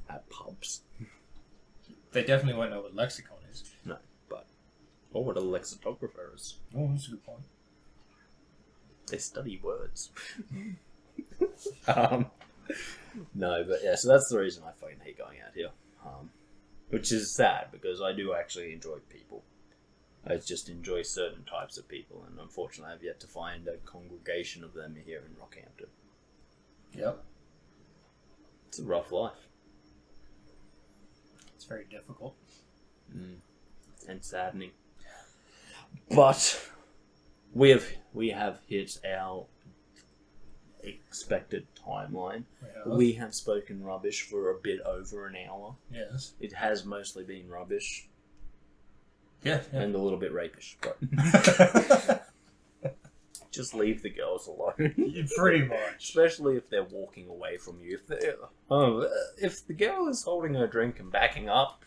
S1: at pubs.
S2: They definitely won't know what lexicon is.
S1: No, or what a lexicographer is.
S2: Oh, that's a good point.
S1: They study words. No, but yeah, so that's the reason I fucking hate going out here. Which is sad, because I do actually enjoy people. I just enjoy certain types of people, and unfortunately I've yet to find a congregation of them here in Rockhampton.
S2: Yep.
S1: It's a rough life.
S2: It's very difficult.
S1: And saddening. But we have hit our expected timeline. We have spoken rubbish for a bit over an hour.
S2: Yes.
S1: It has mostly been rubbish.
S2: Yeah.
S1: And a little bit rapish, but just leave the girls alone.
S2: Pretty much.
S1: Especially if they're walking away from you. If the girl is holding her drink and backing up,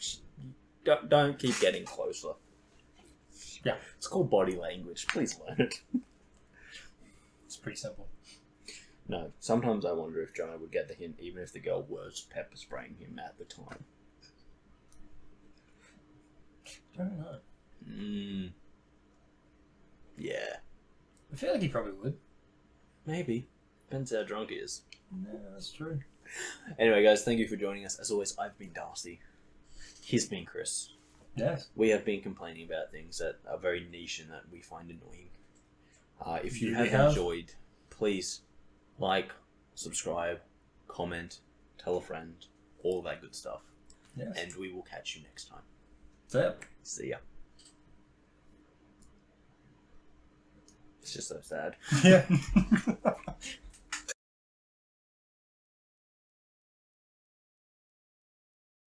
S1: don't keep getting closer.
S2: Yeah.
S1: It's called body language. Please learn it.
S2: It's pretty simple.
S1: No, sometimes I wonder if Jonah would get the hint, even if the girl was pepper spraying him at the time.
S2: I don't know.
S1: Yeah.
S2: I feel like he probably would.
S1: Maybe. Depends how drunk he is.
S2: Yeah, that's true.
S1: Anyway, guys, thank you for joining us. As always, I've been Darcy. He's been Kris.
S2: Yes.
S1: We have been complaining about things that are very niche and that we find annoying. If you have enjoyed, please like, subscribe, comment, tell a friend, all that good stuff.
S2: Yes.
S1: And we will catch you next time.
S2: So,
S1: See ya. It's just so sad.
S2: yeah.